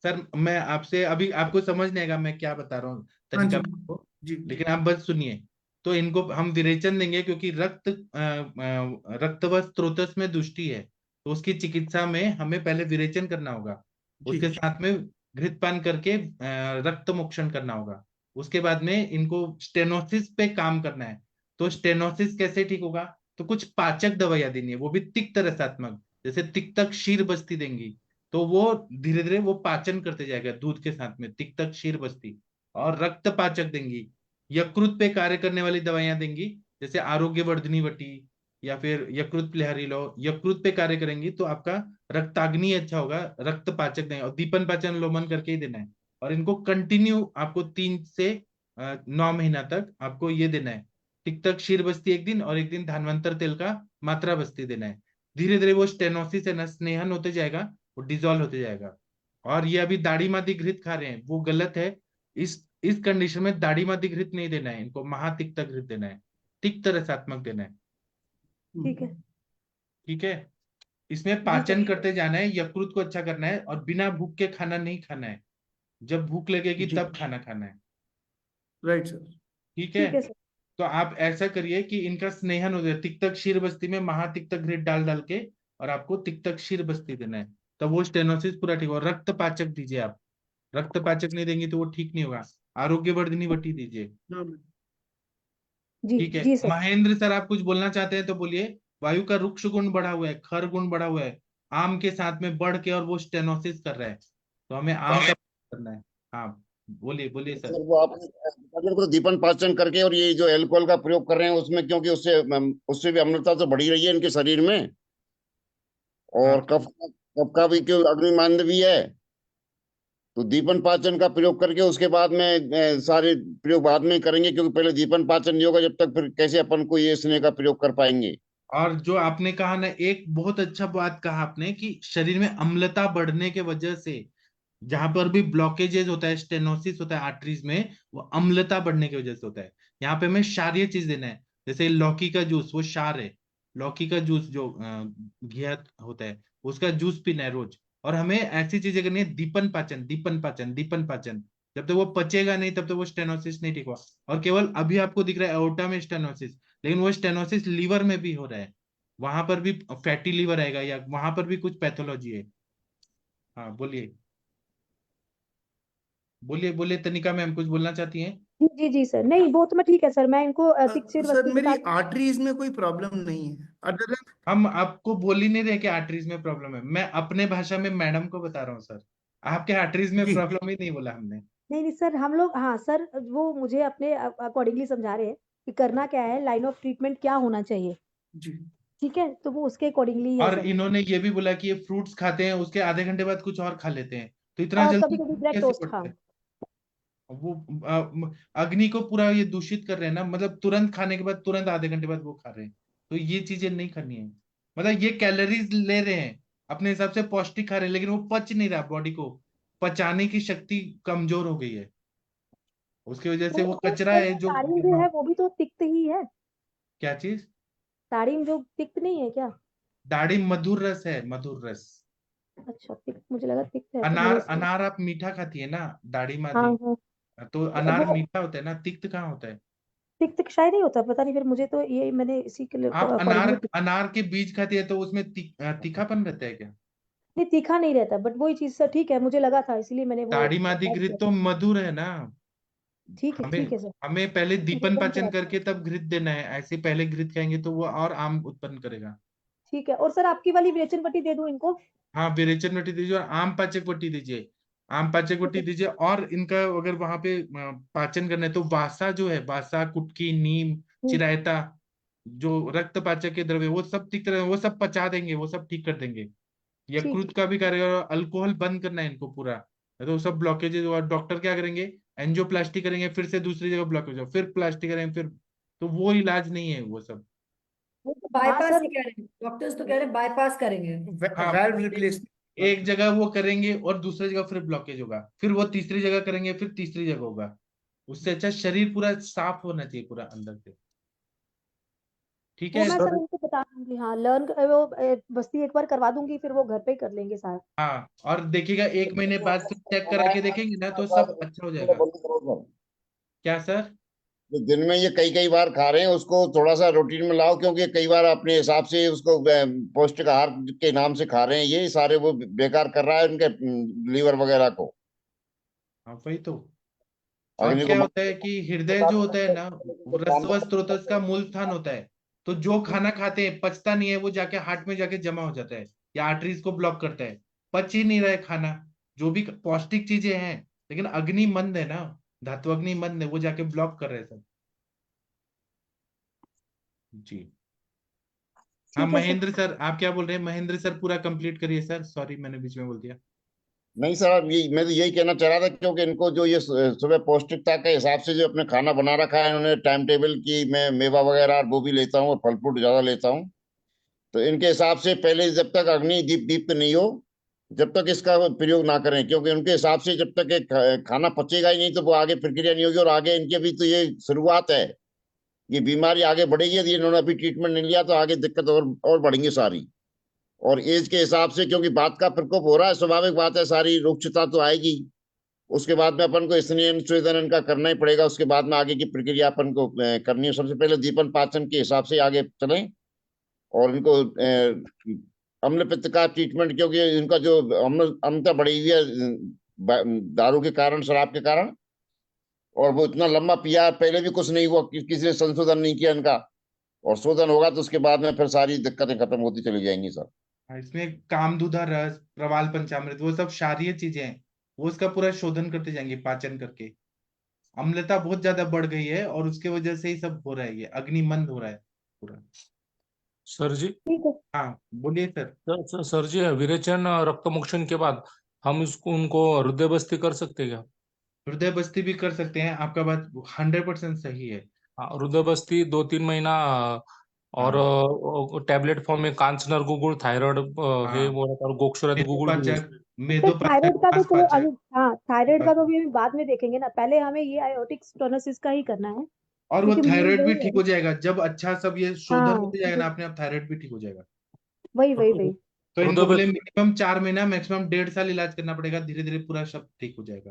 सर मैं आपसे अभी, आपको समझ नहीं आएगा मैं क्या बता रहा हूँ हाँ तनिका जी मैम को, जी जी। लेकिन आप बस सुनिए। तो इनको हम विरेचन देंगे, क्योंकि रक्तवत स्रोतस में दुष्टि है, तो उसकी चिकित्सा में हमें पहले विरेचन करना होगा, जी उसके साथ में घृतपान करके रक्त मोक्षण करना होगा, उसके बाद में इनको स्टेनोसिस पे काम करना है। तो स्टेनोसिस कैसे ठीक होगा, तो कुछ पाचक दवाइयां देनी है, वो भी तिक्त रसात्मक, जैसे तिक्तक क्षीर बस्ती देंगी, तो वो धीरे धीरे वो पाचन करते जाएगा दूध के साथ में, तिक्तक क्षीर बस्ती। और रक्त पाचक देंगी, यकृत पे कार्य करने वाली दवाइयां देंगी, जैसे आरोग्य वर्धनी वटी, या फिर यकृत प्लेहरी लो, यकृत पे कार्य करेंगी तो आपका रक्ताग्नि अच्छा होगा, रक्त पाचक देंगे, और दीपन पाचन लोमन करके ही देना है। और इनको कंटिन्यू आपको 3 से 9 महीना तक आपको ये देना है, टिकटक क्षीर बस्ती एक दिन, और एक दिन धानवंतर तेल का मात्रा बस्ती देना है। धीरे धीरे वो स्टेनोसिस है ना, स्नेहन होते जाएगा, वो डिजोल्व होते जाएगा। और ये अभी दाढ़ी मादी घृत खा रहे हैं, वो गलत है। इस कंडीशन में दाढ़ी मादी घृत नहीं देना है, इनको महातिक्त घृत देना है, तिक्त रसात्मक देना है। ठीक है। ठीक है। इसमें जी सर। पाचन करते जाना है, यकृत को अच्छा करना है, और बिना भूख के खाना नहीं खाना है, जब भूख लगेगी जी। तब खाना खाना है। Right sir. ठीक है। ठीक है सर। तो आप ऐसा करिए कि इनका स्नेहन हो जाए, तिक्तक क्षीर बस्ती में महातिक्तक घृत डाल डाल के, और आपको तिक्तक क्षीर बस्ती देना है, तब वो स्टेनोसिस पूरा ठीक होगा। रक्त पाचक दीजिए आप, रक्त पाचक नहीं देंगे तो वो ठीक नहीं होगा। आरोग्य वर्धनी वटी दीजिए। हाँ, जी ठीक है। जी सर। महेंद्र सर, आप कुछ बोलना चाहते हैं तो बोलिए। वायु का रुक्ष गुण बढ़ा हुआ है, खर गुण बढ़ा हुआ है, आम के साथ में बढ़ के, और वो स्टेनोसिस कर रहा है, तो हमें आम का करना है। हाँ, बोलिए बोलिए सर। सर वो आप अगर तो दीपन पाचन करके, और ये जो अल्कोहल का प्रयोग कर रहे हैं उसमें, क्योंकि उससे उससे भी अम्लता तो बढ़ी रही है इनके शरीर में, हाँ, और कफ कफ का भी क्यों अग्निमांद भी है। तो दीपन पाचन का प्रयोग करके उसके बाद में सारे प्रयोग बाद में करेंगे, क्योंकि पहले दीपन पाचन नहीं होगा जब तक, फिर कैसे अपन को ये स्नेह का प्रयोग कर पाएंगे। और जो आपने कहा ना, एक बहुत अच्छा बात कहा आपने, कि शरीर में अम्लता बढ़ने के वजह से, जहां पर भी ब्लॉकेजेस होता है, स्टेनोसिस होता है आर्टरीज में, वो अम्लता बढ़ने की वजह से होता है। यहाँ पे हमें क्षारीय चीज देना है, जैसे लौकी का जूस, वो क्षार है। लौकी का जूस जो घिया होता है, उसका जूस पीना है रोज। और हमें ऐसी चीजें करनी है, दीपन पाचन, दीपन पाचन, दीपन पाचन। जब तक वो पचेगा नहीं, तब तक वो स्टेनोसिस नहीं ठीक हुआ। और केवल अभी आपको दिख रहा है एओर्टा में स्टेनोसिस, लेकिन वो स्टेनोसिस लीवर में भी हो रहा है, वहां पर भी फैटी लीवर आएगा, या वहां पर भी कुछ पैथोलॉजी है। हाँ बोलिए, बोलिए बोलिए, तनिका मैम कुछ बोलना चाहती हैं। जी जी जी सर, नहीं वो तो मैं ठीक है सर, मैं इनको तिक्क्षीर सर बस्ती के मेरी साथ। आर्टरीज में कोई प्रॉब्लम नहीं है अदर देन। हम आपको बोल ही नहीं रहे कि आर्टरीज में प्रॉब्लम है, मैं अपने भाषा में मैडम को बता रहा हूँ सर, आपके आर्टरीज में जी प्रॉब्लम ही नहीं बोला हमने। नहीं नहीं सर, हम लोग, हाँ सर, वो मुझे अपने अकॉर्डिंगली समझा रहे हैं कि करना क्या है, लाइन ऑफ ट्रीटमेंट क्या होना चाहिए। जी। ठीक है, तो वो उसके अकॉर्डिंगली है और सर। इन्होंने ये भी बोला कि ये फ्रूट्स खाते हैं, उसके आधे घंटे बाद कुछ और खा लेते हैं, तो इतना और कभी जल्दी कभी ब्रेड कैसे टोस्ट, हाँ। बढ़ता है। वो अग्नि को पूरा ये दूषित कर रहे हैं ना, मतलब तुरंत खाने के बाद तुरंत आधे घंटे बाद वो खा रहे हैं, तो ये चीजें नहीं करनी है। मतलब ये कैलोरीज ले रहे हैं, अपने हिसाब से पौष्टिक खा रहे हैं, लेकिन वो पच नहीं रहा, बॉडी को पचाने की शक्ति कमजोर हो गई है, उसकी वजह से नहीं वो सर, कचरा सर है वो जो। ताड़ीन जो है वो भी तो तिक्त ही है। क्या चीज? ताड़ीन जो तिक्त नहीं है क्या? दाढ़ी मधुर रस है, मधुर रस। अच्छा, तिक्त मुझे लगा तिक्त है, तो अनार, मेरे से। अनार आप मीठा खाती है ना, दाढ़ी हाँ मादी, हाँ। तो अनार वो मीठा होता है ना, तिक्त कहाँ होता है? तिक शायद नहीं होता, पता नहीं, फिर मुझे तो ये मैंने इसी के लिए आप अकॉर्डिंग अनार के बीज खाती है तो उसमें तीखापन रहता है क्या? नहीं, तीखा नहीं रहता, बट वही चीज सर ठीक है, मुझे लगा था इसीलिए मैंने वो ताड़ी मादी ऐड किया घृत था। तो मधुर है ना। हमें ठीक है सर। हमें पहले दीपन दीपन पाचन का करके तब घृत देना है, ऐसे पहले घृत खाएंगे तो वो और आम उत्पन्न करेगा। ठीक है, और सर आपकी वाली विरेचन पट्टी दे दूं इनको? हाँ, विरेचन वट्टी दीजिए और आम पाचक वट्टी दीजिए। आम पाचक वट्टी दीजिए, और इनका अगर वहां पे पाचन करना है तो वासा जो है, वासा, कुटकी, नीम, हम्म, चिरायता, जो रक्त पाचक के द्रव्य, वो सब ठीक तरह वो सब पचा देंगे, वो सब ठीक कर देंगे। ठीक यकृत का भी कार्य, और अल्कोहल बंद करना है इनको पूरा। तो सब ब्लॉकेजेस, और डॉक्टर क्या करेंगे, एंजियोप्लास्टी करेंगे, फिर से दूसरी जगह ब्लॉकेज हो, फिर प्लास्टी करेंगे, फिर तो वो इलाज नहीं है वो सब। वो तो हाँ बाईपास सर। ही कह रहे हैं, डॉक्टर्स तो कह रहे हैं बाईपास करेंगे। हाँ, वैल्व एक रिप्लेसमेंट। जगह वो करेंगे और दूसरी जगह फिर ब्लॉकेज होगा, फिर वो तीसरी जगह करेंगे, फिर तीसरी जगह होगा। उससे अच्छा शरीर पूरा साफ होना चाहिए पूरा अंदर से। ठीक वो है। मैं सर उनको बता दूंगी, हाँ लर्न वो बस्ती एक बार करवा दूंगी, फिर वो घर पे ही कर लेंगे सारा। हाँ, और देखिएगा 1 महीने बाद फिर चेक करा के देखेंगे ना तो सब अच्छा हो थोड़ा जाएगा। बंद करो सर। क्या सर? जो दिन में ये कई कई बार खा रहे हैं उसको थोड़ा सा रूटीन में लाओ, क्योंकि कई बार अपने हिसाब से उसको पौष्टिक आहार के नाम से खा रहे हैं, ये सारे वो बेकार कर रहा है उनके लीवर वगैरह को, हाँ, वही तो। और अग्नि को क्या होता है कि हृदय जो होता है ना, वो रसवस स्रोत का मूल स्थान होता है। तो जो खाना खाते हैं पचता नहीं है, वो जाके हार्ट में जाके जमा हो जाता है, या आर्टरीज को ब्लॉक करता है। पच ही नहीं रहा है खाना, जो भी पौष्टिक चीजें हैं, लेकिन अग्नि मंद है ना, धातु अग्नि मंद है, वो जाके ब्लॉक कर रहे हैं सब। जी। हाँ, ठीक है सर। महेंद्र सर आप क्या बोल रहे हैं? महेंद्र सर पूरा कंप्लीट करिए सर, सॉरी मैंने बीच में बोल दिया। नहीं सर, अब ये मैं तो यही कहना चाह रहा था, क्योंकि इनको जो ये सुबह पौष्टिकता के हिसाब से जो अपने खाना बना रखा है इन्होंने टाइम टेबल की, मैं मेवा वगैरह वो भी लेता हूँ और फल फ्रूट ज्यादा लेता हूँ। तो इनके हिसाब से पहले जब तक अग्नि दीप दीप्त नहीं हो, जब तक इसका प्रयोग ना करें, क्योंकि उनके हिसाब से जब तक खाना पचेगा ही नहीं तो वो आगे प्रक्रिया नहीं होगी, और आगे इनकी भी तो ये शुरुआत है, ये बीमारी आगे बढ़ेगी यदि इन्होंने अभी ट्रीटमेंट नहीं लिया तो आगे दिक्कत और बढ़ेंगी सारी। और एज के हिसाब से, क्योंकि बात का प्रकोप हो रहा है, स्वाभाविक बात है सारी रुक्षता तो आएगी। उसके बाद में अपन को स्नेहन स्वेदन इनका करना ही पड़ेगा, उसके बाद में आगे की प्रक्रिया अपन को करनी है। सबसे पहले दीपन पाचन के हिसाब से आगे चलें, और इनको अम्ल पित्त का ट्रीटमेंट, क्योंकि इनका जो अम्लता बढ़ी हुई है दारू के कारण, शराब के कारण, और वो इतना लंबा पिया, पहले भी कुछ नहीं हुआ, किसी ने संशोधन नहीं किया इनका, और शोधन होगा तो उसके बाद में फिर सारी दिक्कतें खत्म होती चली जाएंगी सर। हाँ, इसमें कामदूधा रस, प्रवाल पंचामृत, वो सब क्षारीय चीजें हैं, वो उसका पूरा शोधन करते जाएंगे पाचन करके। अम्लता बहुत ज्यादा बढ़ गई है और उसके वजह से ही सब हो रहा है, ये अग्निमंद हो रहा है पूरा। सर जी। ठीक है। हाँ, बोलिए सर। सर जी, विरेचन रक्त मोक्षण के बाद हम इसको उनको हृदय बस्ती कर सकते हैं क्या? हृदय बस्ती भी कर सकते हैं, आपका बात 100% सही है। हाँ, हृदय बस्ती 2-3 महीना, हाँ। और टैबलेट फॉर्म में कांचनर गुगुल थायराइड है हाँ, वो रहता है, और गोक्षरत गुगुल भी है। मेदोपाचक, सर मेदोपाचक, थायराइड का तो चलो अभी, मांसपाचक। हाँ थायराइड का तो भी अभी बाद में देखेंगे ना, पहले हमें ये आयोटिक स्टोनोसिस का ही करना है, और वो क्योंकि मूल थायराइड भी वही है। ठीक हो जाएगा जब अच्छा सब ये शोधन हाँ होते जाएगा ना, अपने आप थायराइड भी ठीक हो जाएगा। वही वही वही। तो हृदय इनको बोले बस्ती। मिनिमम 4 महीना, मैक्सिमम 1.5 साल इलाज करना पड़ेगा, धीरे धीरे पूरा सब ठीक हो जाएगा।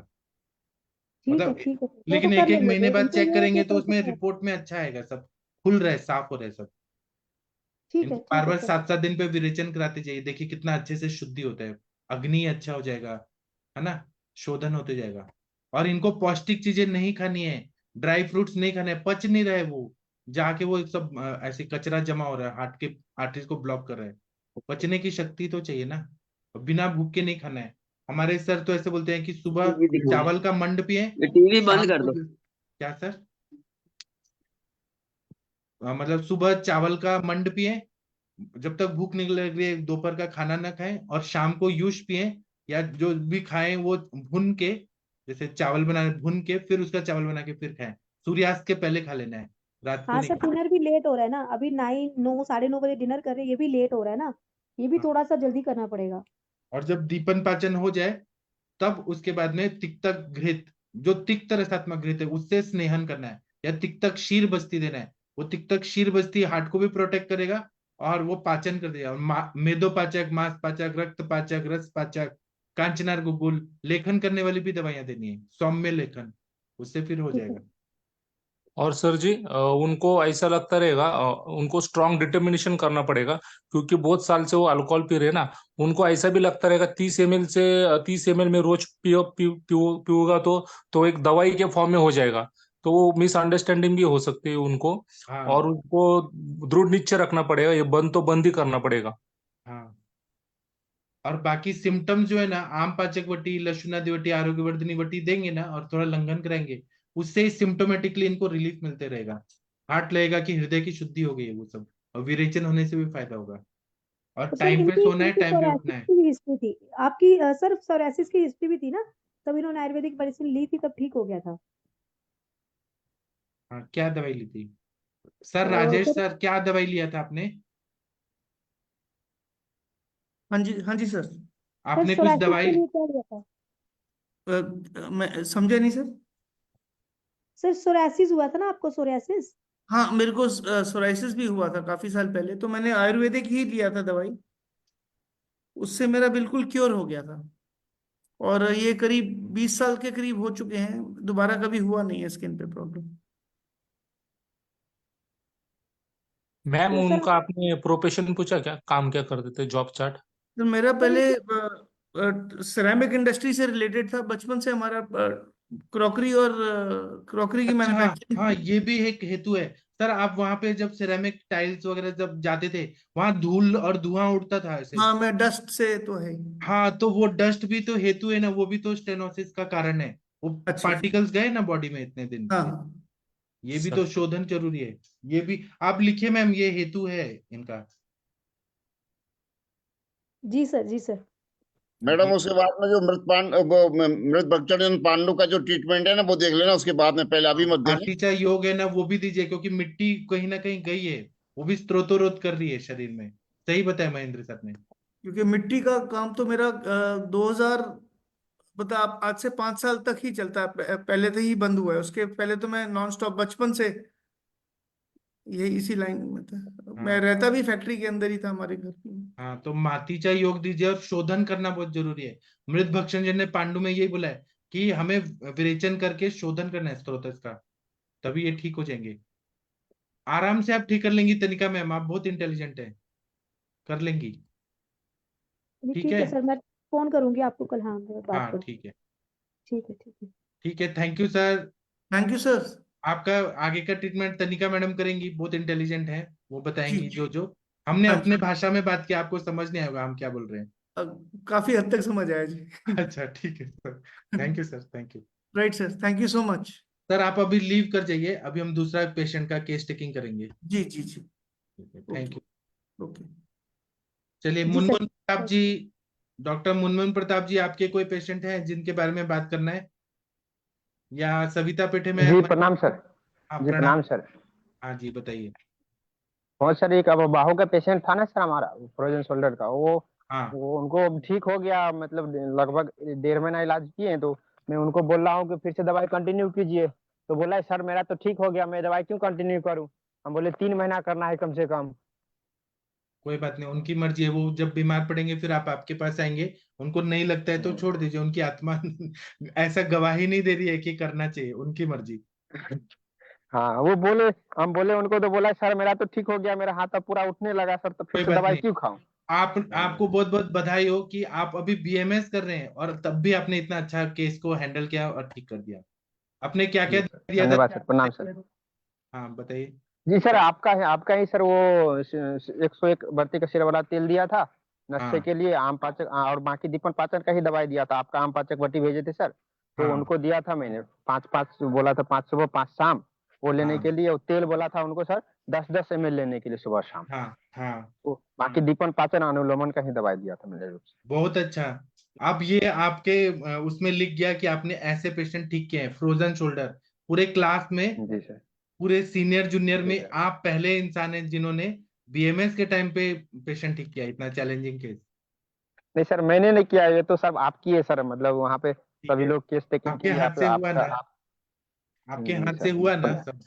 ठीक है मतलब ठीक है, वो तो लेकिन कर एक एक लेंगे, महीने वो बाद उनको चेक ये है कि करेंगे तो उसमें कोशिश है। रिपोर्ट में अच्छा आएगा, सब खुल रहा है, साफ हो रहा है सब। इनको बार ठीक है बार सर। 7-7 दिन पे विरेचन कराते जाइए, देखिए कितना अच्छे से शुद्धि होता है, अग्नि अच्छा हो जाएगा, है ना, शोधन होते जाएगा। और इनको पौष्टिक चीजें नहीं खानी है, ड्राई फ्रूट्स नहीं खाने, पच नहीं रहे वो, जाके वो सब ऐसे कचरा जमा हो रहा है, हार्ट के आर्टरीज को ब्लॉक कर रहा है। पचने की शक्ति तो चाहिए ना, बिना भूख के नहीं खाना है। हमारे सर तो ऐसे बोलते हैं कि सुबह टीवी दिखा चावल का मंड पिए, टीवी बंद शाम कर को दो। क्या सर? मतलब सुबह चावल का मंड पिए, जब तक भूख नहीं लग रही है दोपहर का खाना ना खाएं, और शाम को यूश पिए, या जो भी खाएं वो भून के, जैसे चावल बना भून के फिर उसका चावल बना के फिर खाएं। सूर्यास्त के पहले खा लेना है, रात को हाँ नहीं सर, खाना। डिनर भी लेट हो रहा है ना, अभी 9 9 साढ़े 9 बजे डिनर कर रहे हैं, ये भी लेट हो रहा है ना, ये भी हाँ। थोड़ा सा जल्दी करना पड़ेगा। और जब दीपन पाचन हो जाए तब उसके बाद में तिक्तक घृत, जो तिक्त रसात्मक घृत है उससे स्नेहन करना है, या तिक्तक क्षीर बस्ती देना है। वो तिक्तक क्षीर बस्ती हार्ट को भी प्रोटेक्ट करेगा, और वो पाचन कर देगा। और मेदोपाचक, मांस पाचक, रक्त पाचक, रस पाचक, कांचनार गुगुल, लेखन करने वाली भी दवाइयां देनी है, सौम्य लेखन, उससे फिर हो ठीक है। जाएगा। और सर जी उनको ऐसा लगता रहेगा उनको स्ट्रांग डिटर्मिनेशन करना पड़ेगा, क्योंकि बहुत साल से वो अल्कोहल पी रहे हैं ना। उनको ऐसा भी लगता रहेगा 30 ml से 30 ml में रोज पीऊंगा तो एक दवाई के फॉर्म में हो जाएगा। तो वो मिसअंडरस्टैंडिंग भी हो सकती है उनको। हाँ और उनको दृढ़ निश्चय रखना पड़ेगा, ये बंद तो बंद ही करना पड़ेगा। हाँ। और बाकी सिम्टम्स जो है ना, आम पाचक वटी, लक्षुणादि वटी, आरोग्यवर्धिनी वटी देंगे ना और थोड़ा लंघन करेंगे, उससे ही सिम्टोमेटिकली इनको रिलीफ मिलते रहेगा। हार्ट लगेगा कि हृदय की शुद्धि हो गई है वो सब, और विरेचन होने से भी फायदा होगा। और तो सर टाइम पे इनकी सोना है, इनकी टाइम पे उठना सोरासिस है। की भी हिस्ट्री थी आपकी, सर सोरासिस की हिस्ट्री भी थी ना, तब इन्होंने आयुर्वेदिक मेडिसिन ली थी, तब ठीक हो गया था। हाँ, क्या दवाई ली थी सर? राजेश सर सर, क्या दवाई लिया था आपने? हाँ जी सर। सर आपने कुछ सोरासिस के दवाई? लिए क्या लिया था? मैं समझा नहीं सर। सर सोरासिस हुआ था ना आपको, सोरासिस? हाँ, मेरे को सोराइसिस भी हुआ था काफी साल पहले, तो मैंने आयुर्वेदिक ही लिया था दवाई। उससे मेरा बिल्कुल क्योर हो गया था। और ये करीब 20 साल के करीब हो चुके हैं, दोबारा कभी हुआ नहीं है स्किन पे प्रॉब्लम। मैम तो सर उनका आपने प्रोफेशन पूछा क्या, काम क्या करते थे, जॉब चार्ट? तो मेरा सर पहले इनकी सिरेमिक इंडस्ट्री से रिलेटेड था, बचपन से हमारा क्रॉकरी और क्रॉकरी की अच्छा, मैन्युफैक्चरिंग हाँ, थी। ये भी एक हेतु है। सर, आप वहां पे जब सिरेमिक टाइल्स वगैरह जब जाते थे, वहां धूल और धुआं उड़ता था ऐसे। हाँ, मैं डस्ट से तो है ही। हाँ, तो वो डस्ट भी तो हेतु है ना, वो भी तो स्टेनोसिस का कारण है। वो अच्छा अच्छा। पार्टिकल्स गए ना बॉडी में इतने दिन हाँ से, हाँ। ये भी तो शोधन जरूरी है। ये भी आप लिखिए मैम, ये हेतु है इनका। जी सर, जी सर। मैडम ये उसके बाद में जो मृत भक्षण पांडु का जो ट्रीटमेंट है ना वो देख लेना उसके बाद में, पहले अभी मत देना। मातीचा योग है ना, वो भी दीजिए, क्योंकि मिट्टी कहीं ना कहीं गई है, वो भी स्त्रोतोरोध कर रही है शरीर में। सही बताया महेंद्र सर ने। क्योंकि मिट्टी का काम तो मेरा 2000, बता आप, आज से 5 साल तक ही चलता है। पहले से ही बंद हुआ है, उसके पहले तो मैं नॉन स्टॉप बचपन से यही इसी लाइन में था। मैं हाँ रहता भी फैक्ट्री के अंदर ही था हमारे घर की। हाँ, तो मातीचा योग दीजिए, और शोधन करना बहुत जरूरी है। मृत भक्षण जन ने पांडु में यही बोला है कि हमें विरेचन करके शोधन करना है स्त्रोत का, तभी ये ठीक हो जाएंगे। आराम से आप ठीक कर लेंगी तनिका मैम, आप बहुत इंटेलिजेंट है, कर लेंगी। जी ठीक ठीक है। है सर, मैं फोन करूंगी आपको कल, हाँ मैं बात हाँ करूँ। ठीक है। ठीक है, ठीक है। ठीक है, thank you sir. Thank you sir. आपका आगे का ट्रीटमेंट तनिका मैडम करेंगी, बहुत इंटेलिजेंट है, वो जी। बताएंगी जो जो हमने हाँ अपने जी। भाषा में बात किया, आपको समझ नहीं आएगा हम क्या बोल रहे हैं। काफी हद तक समझ आया जी। अच्छा ठीक है sir. Thank you sir, thank you. Right sir, thank you so much. Sir, आप अभी लीव कर जाइए, अभी हम दूसरा पेशेंट का केस टेकिंग करेंगे। जी जी जी। ठीक है, ओके थैंक यू। ओके। चलिए, जी सर। मुनमुन प्रताप जी, डॉक्टर मुनमुन प्रताप जी, आपके कोई पेशेंट हैं जिनके बारे में बात करना है, या सविता पेठे में जी प्रणाम सर। हाँ, जी प्रणाम। प्रणाम सर। हाँ जी, बताइए। और सर एक अब बाहू का पेशेंट था ना सर हमारा, फ्रोजन शोल्डर का, वो हाँ, वो उनको अब ठीक हो गया, मतलब लगभग 1.5 महीना इलाज किए हैं। तो मैं उनको बोल रहा हूँ कि फिर से दवाई कंटिन्यू कीजिए। तो बोला है सर मेरा तो ठीक हो गया, मैं दवाई क्यों कंटिन्यू करूँ। हम बोले 3 महीना करना है कम से कम। कोई बात नहीं, उनकी मर्जी है, वो जब बीमार पड़ेंगे फिर आप आपके पास आएंगे। उनको नहीं लगता है तो छोड़ दीजिए, उनकी आत्मा ऐसा गवाही नहीं दे रही है कि करना चाहिए, उनकी मर्जी। हाँ वो बोले, हम बोले उनको तो बोला सर मेरा तो ठीक हो गया, मेरा हाथ अब पूरा उठने लगा सर, तो फिर कोई से बात दवाई नहीं। क्यों खाऊं। आपको बहुत बहुत बधाई हो कि आप अभी बीएमएस कर रहे हैं, और तब भी आपने इतना अच्छा केस को हैंडल किया और ठीक कर दिया। आपने क्या क्या जी सर, दिया था? धन्यवाद सर, प्रणाम सर। हाँ, बताइए। जी सर आपका ही सर, वो 101 बत्ती का सिर वाला तेल दिया था नशे हाँ के लिए, आम पाचक और बाकी दीपन पाचन का ही दवाई दिया था। आपका आम पाचक बटी भेजे थे सर, तो हाँ उनको दिया था मैंने 5-5 बोला था, 5 सुबह 5 शाम वो लेने हाँ के लिए। और तेल बोला था उनको सर 10-10 ml लेने के लिए सुबह शाम। हाँ हाँ, तो बाकी दीपन पाचन अनुलोमन का ही दवाई दिया था मैंने रूप बहुत अच्छा। अब ये आपके उसमें लिख गया कि आपने ऐसे पेशेंट ठीक किए हैं, फ्रोजन शोल्डर। पूरे क्लास में, से। जी सर। पूरे सीनियर जूनियर जी में सर। आप पहले इंसान हैं जिन्होंने बीएमएस के टाइम पे पेशेंट ठीक किया, इतना चैलेंजिंग केस। नहीं सर मैंने नहीं किया, ये तो सब आपकी है सर, मतलब वहाँ पे ठीक सभी है, लोग केस टेकिंग आपके किए, हाथ आप से हुआ आपका ना, आप। आपके जी हाथ से सर। हुआ ना सब।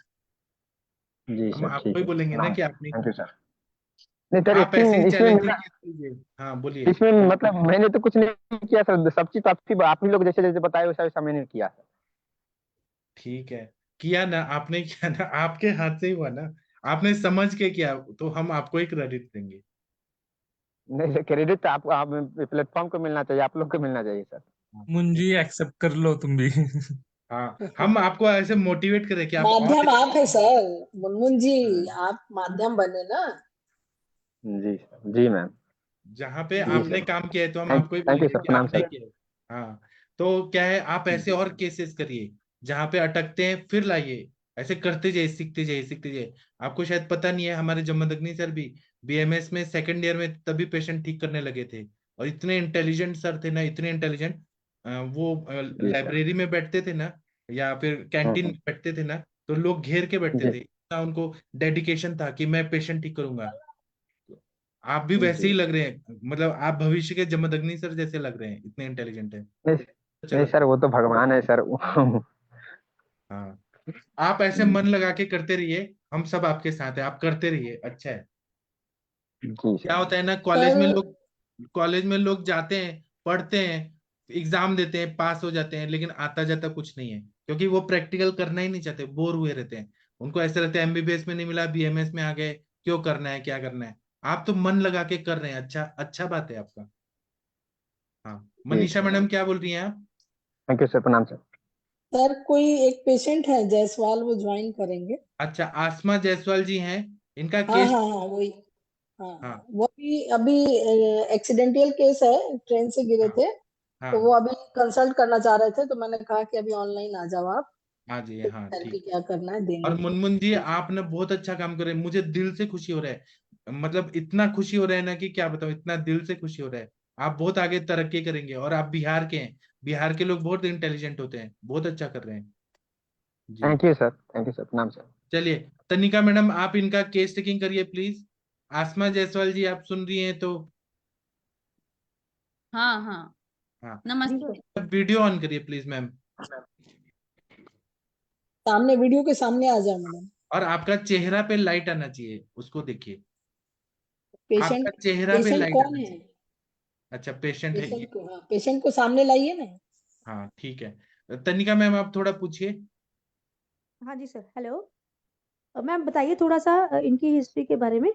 जी हम सर आपको ठीक ही है, बोलेंगे ना प्रणाम कि सर, आपने थैंक यू किया। सर। नहीं सर आप ऐसे ही इसमें इसमें चैलेंजिंग मेरा, केस लीजिए। हाँ, बोलिए। इसमें मतलब मैंने तो कुछ नहीं किया सर, सब चीज तो आप ही लोग जैसे जैसे बताए वैसा वैसा मैंने किया सर। ठीक है, किया ना, आपने किया ना, आपके हाथ से ही हुआ ना, आपने समझ के किया, तो हम आपको ही क्रेडिट देंगे। नहीं, क्रेडिट तो आप प्लेटफॉर्म को मिलना चाहिए, आप लोग को मिलना चाहिए सर। मुंजी एक्सेप्ट कर लो तुम भी। हाँ, हम आपको ऐसे मोटिवेट करें कि आप और माध्यम आप है सर, मुनमुन जी, हाँ, आप माध्यम बने ना। जी सर, जी मैम। जहाँ पे जी आपने सर, काम किया है तो हम आपको ही थैंक यू बोलेंगे सर, कि प्रणाम आपने सर। किया है। हाँ, तो क्या है, आप ऐसे और केसेस करिए जहाँ पे अटकते हैं, फिर लाइए, ऐसे करते जाइए, सीखते जाइए, सीखते जाइए। आपको शायद पता नहीं है, हमारे जमदग्नि सर भी बीएमएस में सेकंड ईयर में तभी पेशेंट ठीक करने लगे थे, और इतने इंटेलिजेंट सर थे ना, इतने इंटेलिजेंट। वो जी सर। लाइब्रेरी में बैठते थे ना, या फिर कैंटीन में बैठते थे ना, तो लोग घेर के बैठते जी थे, इतना उनको डेडिकेशन था कि मैं पेशेंट ठीक करूंगा। आप भी वैसे ही जी। लग रहे हैं, मतलब आप भविष्य के जमदग्नि सर जैसे लग रहे हैं, इतने इंटेलिजेंट है। नहीं, अच्छा नहीं लगता सर, वो तो भगवान है सर। है। हाँ, आप ऐसे मन लगा के करते रहिए, हम सब आपके साथ हैं, आप करते रहिए, अच्छा है। जी क्या सर। होता है ना, सर कॉलेज में लोग जाते हैं, पढ़ते हैं, एग्जाम देते हैं, पास हो जाते हैं, लेकिन आता जाता कुछ नहीं है, क्योंकि वो प्रैक्टिकल करना ही नहीं चाहते, बोर हुए रहते हैं। उनको ऐसा रहता है एमबीबीएस में नहीं मिला, बीएमएस में आ गए, क्यों करना है, क्या करना है। आप तो मन लगा के कर रहे हैं, अच्छा अच्छा बात है आपका। हाँ, जी मनीषा सर, मैडम क्या बोल रही हैं आप? थैंक यू सर, प्रणाम सर। सर कोई एक पेशेंट है जायसवाल, वो ज्वाइन करेंगे। अच्छा, आसमा जायसवाल जी हैं, इनका हाँ केस। हाँ हाँ वही। हाँ हाँ वो भी अभी एक्सीडेंटल केस है, ट्रेन से गिरे हाँ थे। तो वो हाँ, अभी कंसल्ट करना चाह रहे थे, तो मैंने कहा कि अभी ऑनलाइन आ जाओ आप, हाँ जी, हाँ थेरेपी ठीक। क्या करना है और देंगे। मुनमुन जी, आपने बहुत अच्छा काम करे, मुझे दिल से खुशी हो रहा है, मतलब इतना खुशी हो रहा है ना कि क्या बताऊं, इतना दिल से खुशी हो रहा है। आप बहुत आगे तरक्की करेंगे, और आप बिहार के हैं, बिहार के लोग बहुत इंटेलिजेंट होते हैं, बहुत अच्छा कर रहे हैं जी। Thank you sir, thank you sir, प्रणाम सर। चलिए, तनिका मैडम, आप इनका केस टेकिंग करिए प्लीज। आसमा जायसवाल जी, आप सुन रही हैं तो? हाँ हाँ, हाँ, जी नमस्ते। सर। वीडियो ऑन करिए प्लीज मैम। सामने, वीडियो के सामने आ जाओ मैडम। और आपका चेहरा पे लाइट आना चाहिए, उसको देखिए, आपका पेशेंट, चेहरा पे पेशेंट लाइट कौन आना है? चाहिए। अच्छा, पेशेंट है ये। पेशेंट को, हाँ पेशेंट को सामने लाइए ना। हाँ ठीक है, तनिका मैम आप थोड़ा पूछिए। हाँ जी सर, हेलो। मैम बताइए थोड़ा सा इनकी हिस्ट्री के बारे में।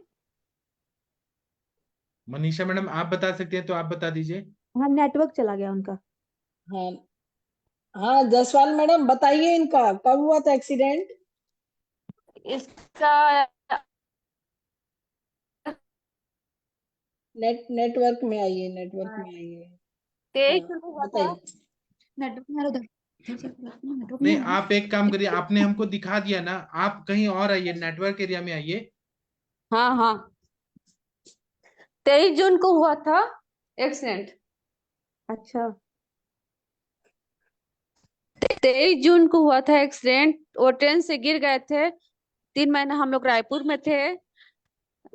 मनीषा मैडम, आप बता सकते हैं तो आप बता दीजिए। हाँ, नेटवर्क चला गया उनका। हाँ हाँ, जायसवाल मैडम बताइए इनका कब हुआ था एक्सीडेंट। इसका नेटवर्क में आइए, नेटवर्क में आइए। हाँ 23 को हुआ था। बताइए। नेटवर्क नहीं आ रहा नेटवर्क नहीं नहीं, आ रहा। आप एक काम करिए, आपने हमको दिखा दिया ना, आप कहीं और आइए, नेटवर्क एरिया में आइए। हाँ हाँ, 23 जून को हुआ था एक्सीडेंट। अच्छा। 23 जून को हुआ था एक्सीडेंट, वो ट्रेन से गिर गए थे। 3 महीना हम लोग रायपुर में थे।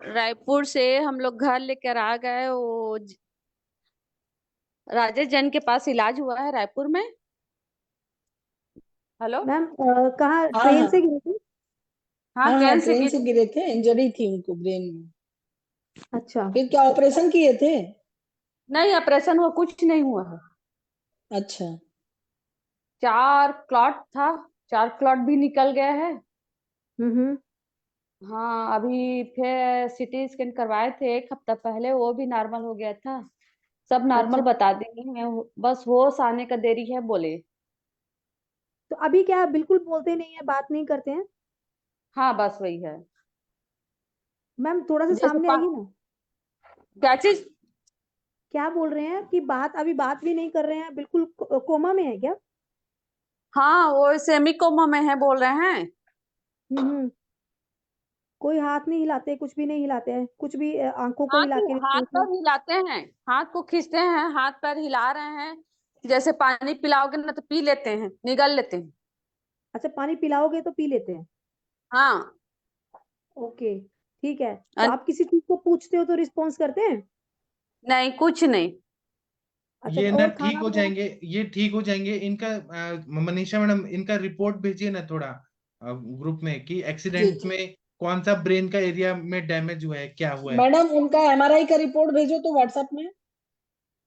रायपुर से हम लोग घर लेकर आ गए। वो राजेश जैन के पास इलाज हुआ है रायपुर में। हेलो। मैम कहाँ, हाँ ट्रेन हाँ से गिरे थे? हाँ, हाँ हाँ, ट्रेन से ट्रेन से गिर। गिरे थे, इंजरी थी उनको ब्रेन में। अच्छा। फिर क्या ऑपरेशन किए थे? नहीं, ऑपरेशन हुआ कुछ नहीं हुआ है। अच्छा। 4 क्लॉट था, 4 क्लॉट भी निकल गया है। हम्म। हाँ, अभी फिर सिटी स्कैन करवाए थे 1 हफ्ता पहले, वो भी नॉर्मल हो गया था। सब नॉर्मल अच्छा, बता देंगे हैं, बस होश आने का देरी है बोले। तो अभी क्या बिल्कुल बोलते नहीं है, बात नहीं करते हैं? हाँ, बस वही है। मैम थोड़ा सा जैसे सामने आइए ना। क्या चीज? क्या बोल रहे हैं कि बात, अभी बात भी नहीं कर रहे हैं, बिल्कुल कोमा में है क्या? हाँ, वो सेमी कोमा में है बोल रहे हैं। हम्म। कोई हाथ नहीं हिलाते, कुछ भी नहीं हिलाते हैं, कुछ भी आंखों को हाथ हिला के नहीं हाथ देखते? पैर हिलाते हैं, हाथ को खींचते हैं, हाथ पैर हिला रहे हैं। जैसे पानी पिलाओगे ना तो पी लेते हैं, निगल लेते हैं। अच्छा, पानी पिलाओगे तो पी लेते हैं? हाँ। ओके, ठीक है। तो आप किसी चीज को पूछते हो तो रिस्पॉन्स करते हैं? नहीं, कुछ नहीं। अच्छा, ये ना और ठीक खाना हो वगैरह? जाएंगे, ये ठीक हो जाएंगे इनका। मनीषा मैडम, इनका रिपोर्ट भेजिए ना थोड़ा ग्रुप में, कि जी एक्सीडेंट जी। में कौन सा ब्रेन का एरिया में डैमेज हुआ है, क्या हुआ है। मैडम उनका एमआरआई का रिपोर्ट भेजो तो व्हाट्सएप में।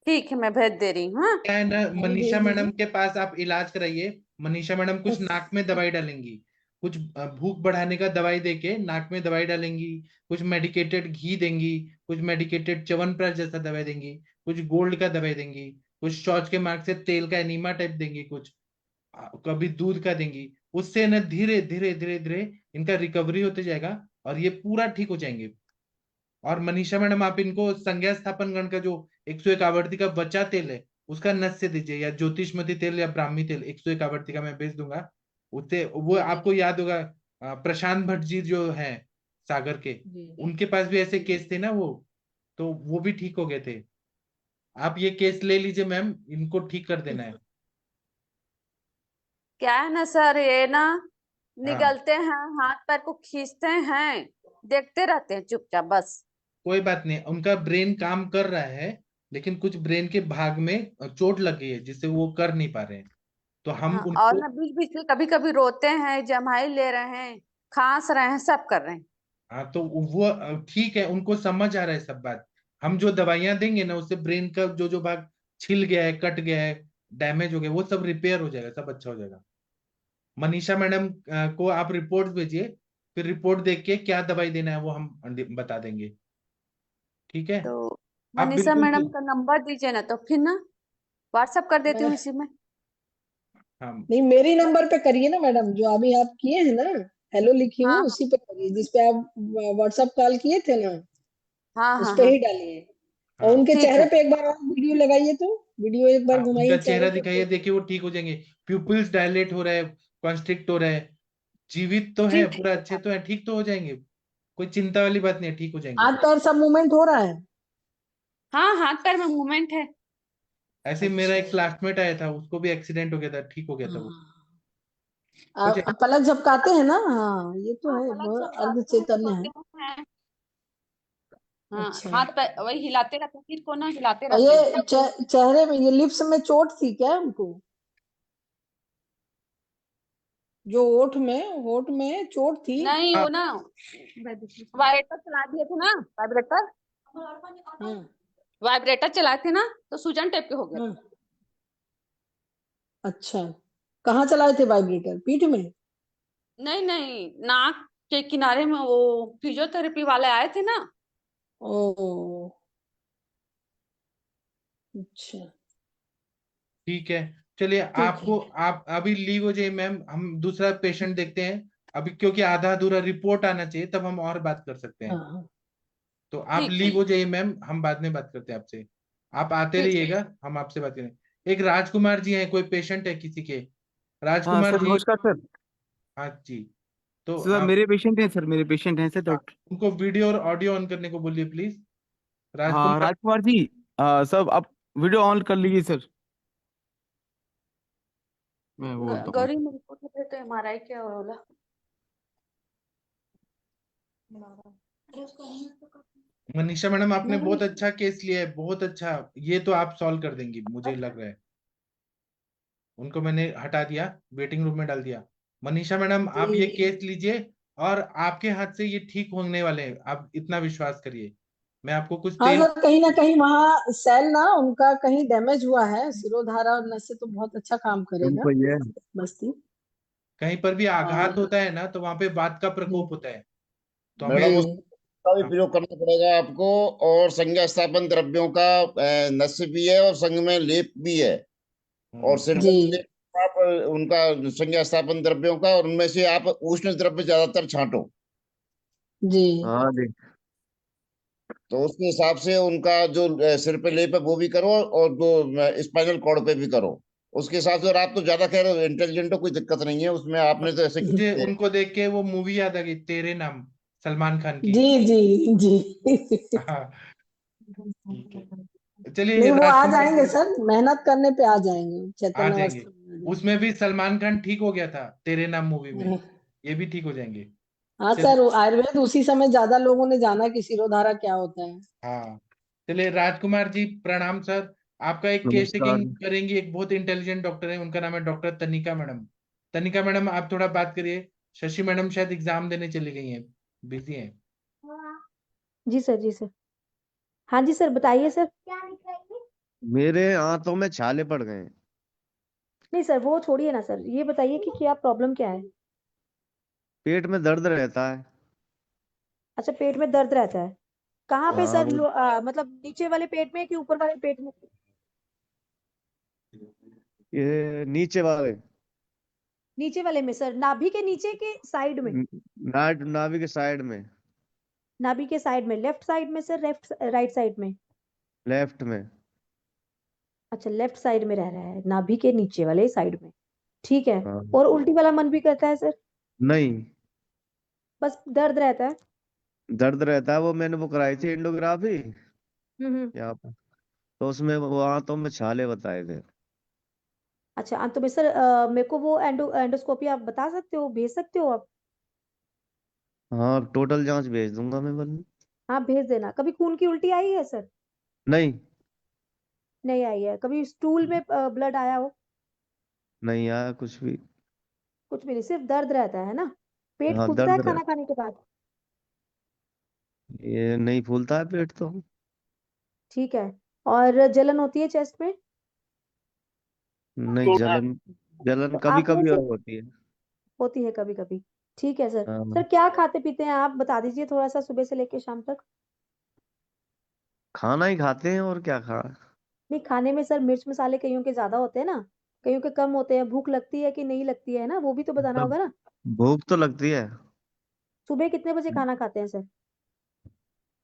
ठीक है, मैं भेज दे रही हूँ। हाँ। क्या है ना, अभी मनीषा भेज मैडम दीजिए। के पास आप इलाज कराइए, मनीषा मैडम कुछ नाक में दवाई डालेंगी, कुछ भूख बढ़ाने का दवाई देके नाक में दवाई डालेंगी, कुछ मेडिकेटेड घी देंगी, कुछ मेडिकेटेड च्यवनप्राश जैसा दवाई देंगी, कुछ गोल्ड का दवाई देंगी, कुछ शौच के मार्ग से तेल का एनीमा टाइप देंगी, कुछ कभी दूध का देंगी। उससे ना धीरे धीरे धीरे धीरे इनका रिकवरी होते जाएगा और ये पूरा ठीक हो जाएंगे। और मनीषा मैडम, आप इनको संज्ञा स्थापन गण का जो 101 आवर्ती का बचा तेल है उसका नस से दीजिए, या ज्योतिषमती तेल या ब्राह्मी तेल 101 आवर्ती का मैं भेज दूंगा। उससे वो आपको याद होगा, प्रशांत भट्ट जी जो है सागर के, उनके पास भी ऐसे केस थे ना, तो वो भी ठीक हो गए थे। आप ये केस ले लीजिए मैम, इनको ठीक कर देना है। क्या है ना सर, ये ना हाँ, निकलते हैं, हाथ पैर को खींचते हैं, देखते रहते हैं चुपचाप बस। कोई बात नहीं, उनका ब्रेन काम कर रहा है, लेकिन कुछ ब्रेन के भाग में चोट लग गई है जिससे वो कर नहीं पा रहे हैं। तो हम हाँ, और उनको, ना बीच बीच में कभी कभी रोते हैं, जम्हाई ले रहे हैं, खांस रहे हैं, सब कर रहे हैं। हाँ तो वो ठीक है, उनको समझ आ रहा है सब बात। हम जो दवाइयां देंगे ना, उससे ब्रेन का जो जो भाग छिल गया है, कट गया है, डैमेज हो गया, वो सब रिपेयर हो जाएगा, सब अच्छा हो जाएगा। मनीषा मैडम को आप रिपोर्ट भेजिए, फिर रिपोर्ट देख के क्या दवाई देना है वो हम बता देंगे। ठीक है, तो आप मनीषा बिल्कुल मैडम का नंबर दीजिए ना, तो फिर ना व्हाट्सएप कर देती हूँ इसी में। हाँ नहीं, मेरी नंबर पे करिए ना मैडम, जो अभी आप किए हैं ना, हेलो लिखी हूँ हाँ उसी पे करिए, जिस पे आप व्हाट्सएप कॉल किए थे ना, हाँ उस हाँ पे हाँ, ही डालिए। और हाँ। उनके ठीक चेहरे है। पे एक बार और वीडियो लगाइए, तो वीडियो एक बार हाँ, उनका घुमाइए चेहरे चेहरा पे दिखाइए, तो। देखिए वो ठीक हो जाएंगे। प्यूपिल्स डायलेट हो रहा है, कॉन्स्ट्रिक्ट हो रहा है, जीवित तो है, ठीक पूरा है। अच्छे तो है, ठीक तो हो जाएंगे। कोई चिंता वाली बात नहीं है, ठीक हो जाएंगे। हाथ पैर सब मूवमेंट हो रहा है? हाँ, हाथ पैर में मूवमेंट है। ऐसे ही मेरा अच्छा। एक क्लासमेट आया था, उसको भी एक्सीडेंट हो गया था, ठीक हो गया था वो। हो आप जाएगा। पलक झपकाते हैं ना? हाँ, ये तो हाँ, है, पलक वो अर्ध झपकाते हैं, चैतन्य है। सोते हैं। हाँ, अच्छा। हाथ पैर वही हिलाते रहते हैं, सिर को ना हिलाते और रहते हैं। ये चेहरे में, ये लिप्स में चोट थी क्या उनको? जो होठ में चोट थी? नहीं, हाँ, वो ना वाइब्रेटर चला दिए थे ना, वाइब्रेटर हाँ वाइब्रेटर चलाए थे ना, तो सूजन टाइप के हो गए थे। हाँ। अच्छा, कहाँ चलाए थे वाइब्रेटर? पीठ में? नहीं नहीं, नाक के किनारे में, वो फिजियोथेरेपी वाले आए थे ना। ओ, अच्छा। ठीक है, चलिए। ठीक है। आपको, आप अभी लीव हो जाइए मैम, हम दूसरा पेशेंट देखते हैं अभी, क्योंकि आधा अधूरा रिपोर्ट आना चाहिए, तब हम और बात कर सकते हाँ हैं। हाँ। तो आप ठीक है। लीव हो जाइए मैम, हम बाद में बात करते हैं आपसे। आप आते ठीक है। रहिएगा, हम आपसे बात करें। एक राजकुमार जी हैं, कोई पेशेंट है किसी के? हाँ राजकुमार सर, जी। नमस्कार सर। हाँ जी। तो सर आप मेरे पेशेंट हैं सर, मेरे पेशेंट हैं सर डॉक्टर। उनको वीडियो और ऑडियो ऑन करने को बोलिए प्लीज। हाँ राजकुमार। राजकुमार जी, सब आप वीडियो ऑन कर लीजिए सर। मैं बोलता हूँ। गौरी मेरे को तो MRI क्या बोला। मनीषा मैडम, आपने नहीं, बहुत अच्छा केस लिया है, बहुत अच्छा। ये तो आप सॉल्व कर देंगी, मुझे लग रहा है। उनको मैंने हटा दिया, वेटिंग रूम में डाल दिया। मनीषा मैडम, आप ये जी। केस लीजिए, और आपके हाथ से ये ठीक होने वाले हैं, आप इतना विश्वास करिए। मैं आपको कुछ हाँ तेल, सर, कहीं ना कहीं वहाँ सेल ना उनका कहीं डैमेज हुआ है, सिरोधारा और नस से तो बहुत अच्छा काम करेगा उनको ये बस्ती। कहीं पर भी आघात और होता है ना, तो वहां पे वात का जी प्रकोप होता है, तो मैडम हमें। जी। उसका भी हाँ, प्रयोग करना पड़ेगा आपको। और संज्ञा स्थापन द्रव्यों का नस्य भी है और संग में लेप भी है। और सिर जी में भी लेप, आप उनका संज्ञा स्थापन द्रव्यों का, और उनमें से आप उष्ण द्रव्य ज्यादातर छांटो। जी। हाँ जी। तो उसके हिसाब से उनका जो सिर पे लेप है वो भी करो, और जो स्पाइनल कॉर्ड पे भी करो उसके हिसाब से। और आप तो ज्यादा कह रहे हो, इंटेलिजेंट हो, कोई दिक्कत नहीं है उसमें, आपने तो ऐसे मुझे किया है। उनको देख के वो मूवी याद आ गई, तेरे नाम, सलमान खान की। जी जी जी। हाँ, ठीक है, चलिए नहीं, वो आ राजकुमार जाएंगे जी सर, मेहनत करने पे आ जाएंगे, आ चैतन्य जाएंगे। अवस्था में आ जाएंगे। उसमें भी सलमान खान ठीक हो गया था तेरे नाम मूवी में, हम्म। ये भी ठीक हो जाएंगे। हाँ चलिए। सर, वो आयुर्वेद उसी समय ज्यादा लोगों ने जाना कि सिरोधारा क्या होता है। हाँ, चलिए राजकुमार जी, प्रणाम सर। आपका एक केस नमस्कार। टेकिंग करेंगी, एक बहुत इंटेलिजेंट डॉक्टर है, उनका नाम है डॉक्टर तनिका मैडम। तनिका मैडम, आप थोड़ा बात करिए। शशि मैडम शायद एग्जाम देने चली गई हैं, बिजी हैं। जी सर, जी सर। हाँ जी सर, बताइए सर। मेरे हाथों में छाले पड़ गए। नहीं सर, वो छोड़िए ना सर, ये बताइए कि क्या प्रॉब्लम क्या है। पेट में दर्द रहता है। अच्छा, पेट में दर्द रहता है। कहाँ पे हाँ सर? वो मतलब नीचे वाले पेट में कि ऊपर वाले पेट में? ये नीचे वाले नीचे वाले में सर, नाभि के नीचे के साइड में? नाभि के साइड में, नाभि के साइड में, लेफ्ट साइड में सर, लेफ्ट राइट साइड में? लेफ्ट में। अच्छा, लेफ्ट साइड में रह रहा है, नाभि के नीचे वाले साइड में। ठीक है। हाँ और उल्टी वाला मन भी करता है सर? नहीं, बस दर्द रहता है? दर्द रहता है। वो मैंने वो कराई थी एंडोग्राफी हम्म। यहाँ पर, तो उसमें वहां तो में छाले बताए थे। अच्छा, अंत में सर मेरे को वो एंडोस्कोपी आप बता सकते हो, भेज सकते हो आप? हाँ टोटल जांच भेज दूंगा मैं बल। हाँ, भेज देना। कभी खून की उल्टी आई है सर? नहीं, नहीं आई है। कभी स्टूल में ब्लड आया हो? नहीं आया कुछ भी। कुछ भी नहीं, सिर्फ दर्द रहता है ना? पेट हाँ फूलता है दर्द रह खाना खाने के बाद? ये नहीं फूलता है पेट तो। ठीक है। और जलन होती है चेस्ट में? नहीं, जलन जलन तो कभी आपने कभी से और होती है। होती है कभी कभी। ठीक है सर। हाँ, सर क्या खाते पीते हैं आप, बता दीजिए थोड़ा सा, सुबह से लेके शाम तक। खाना ही खाते हैं और क्या खा। नहीं, खाने में सर मिर्च मसाले कईयों के ज्यादा होते हैं ना, कईयों के कम होते हैं। भूख लगती है कि नहीं लगती है ना, वो भी तो बताना तब होगा ना। भूख तो लगती है। सुबह कितने बजे खाना खाते हैं सर?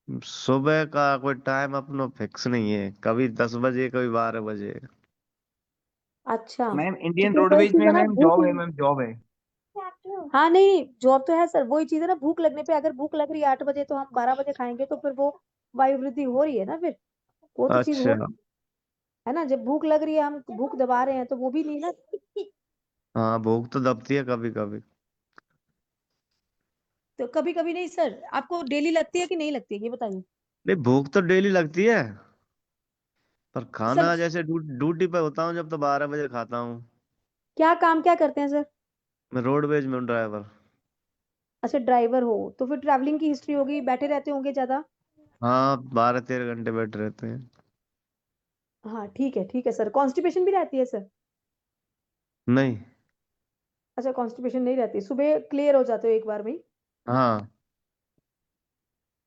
सुबह का कोई टाइम अपना फिक्स नहीं है, कभी 10 बजे कभी 12 बजे। अच्छा। मैम तो इंडियन फिर वही रोडवेज चीज में है ना, मैम भूख। जॉब है, मैम जॉब है। हाँ नहीं, जॉब तो है सर, वही चीज है ना, भूख लगने पे, अगर भूख लग रही है 8 बजे तो हम 12 बजे खाएंगे, तो फिर वो वायु वृद्धि हो रही है ना फिर, वो तो चीज हो अच्छा। रही है ना। जब भूख लग रही है, हम भूख दबा रहे हैं, तो वो भी नहीं ना। हाँ भूख तो दबती है कभी कभी। तो कभी कभी नहीं सर, आपको डेली लगती है कि नहीं लगती है, ये बताइए। नहीं भूख तो डेली लगती है, पर सर खाना जैसे ड्यूटी पे होता हूँ जब तो 12 बजे खाता हूँ। क्या काम क्या करते हैं सर? मैं रोडवेज में हूँ ड्राइवर। अच्छा, ड्राइवर हो, तो फिर ट्रैवलिंग की हिस्ट्री होगी, बैठे रहते होंगे ज्यादा। हाँ 12-13 घंटे बैठे रहते हैं। हाँ ठीक है सर। कॉन्स्टिपेशन भी रहती है सर? नहीं। अच्छा, कॉन्स्टिपेशन नहीं रहती, सुबह क्लियर हो जाते हो एक बार में ही? हाँ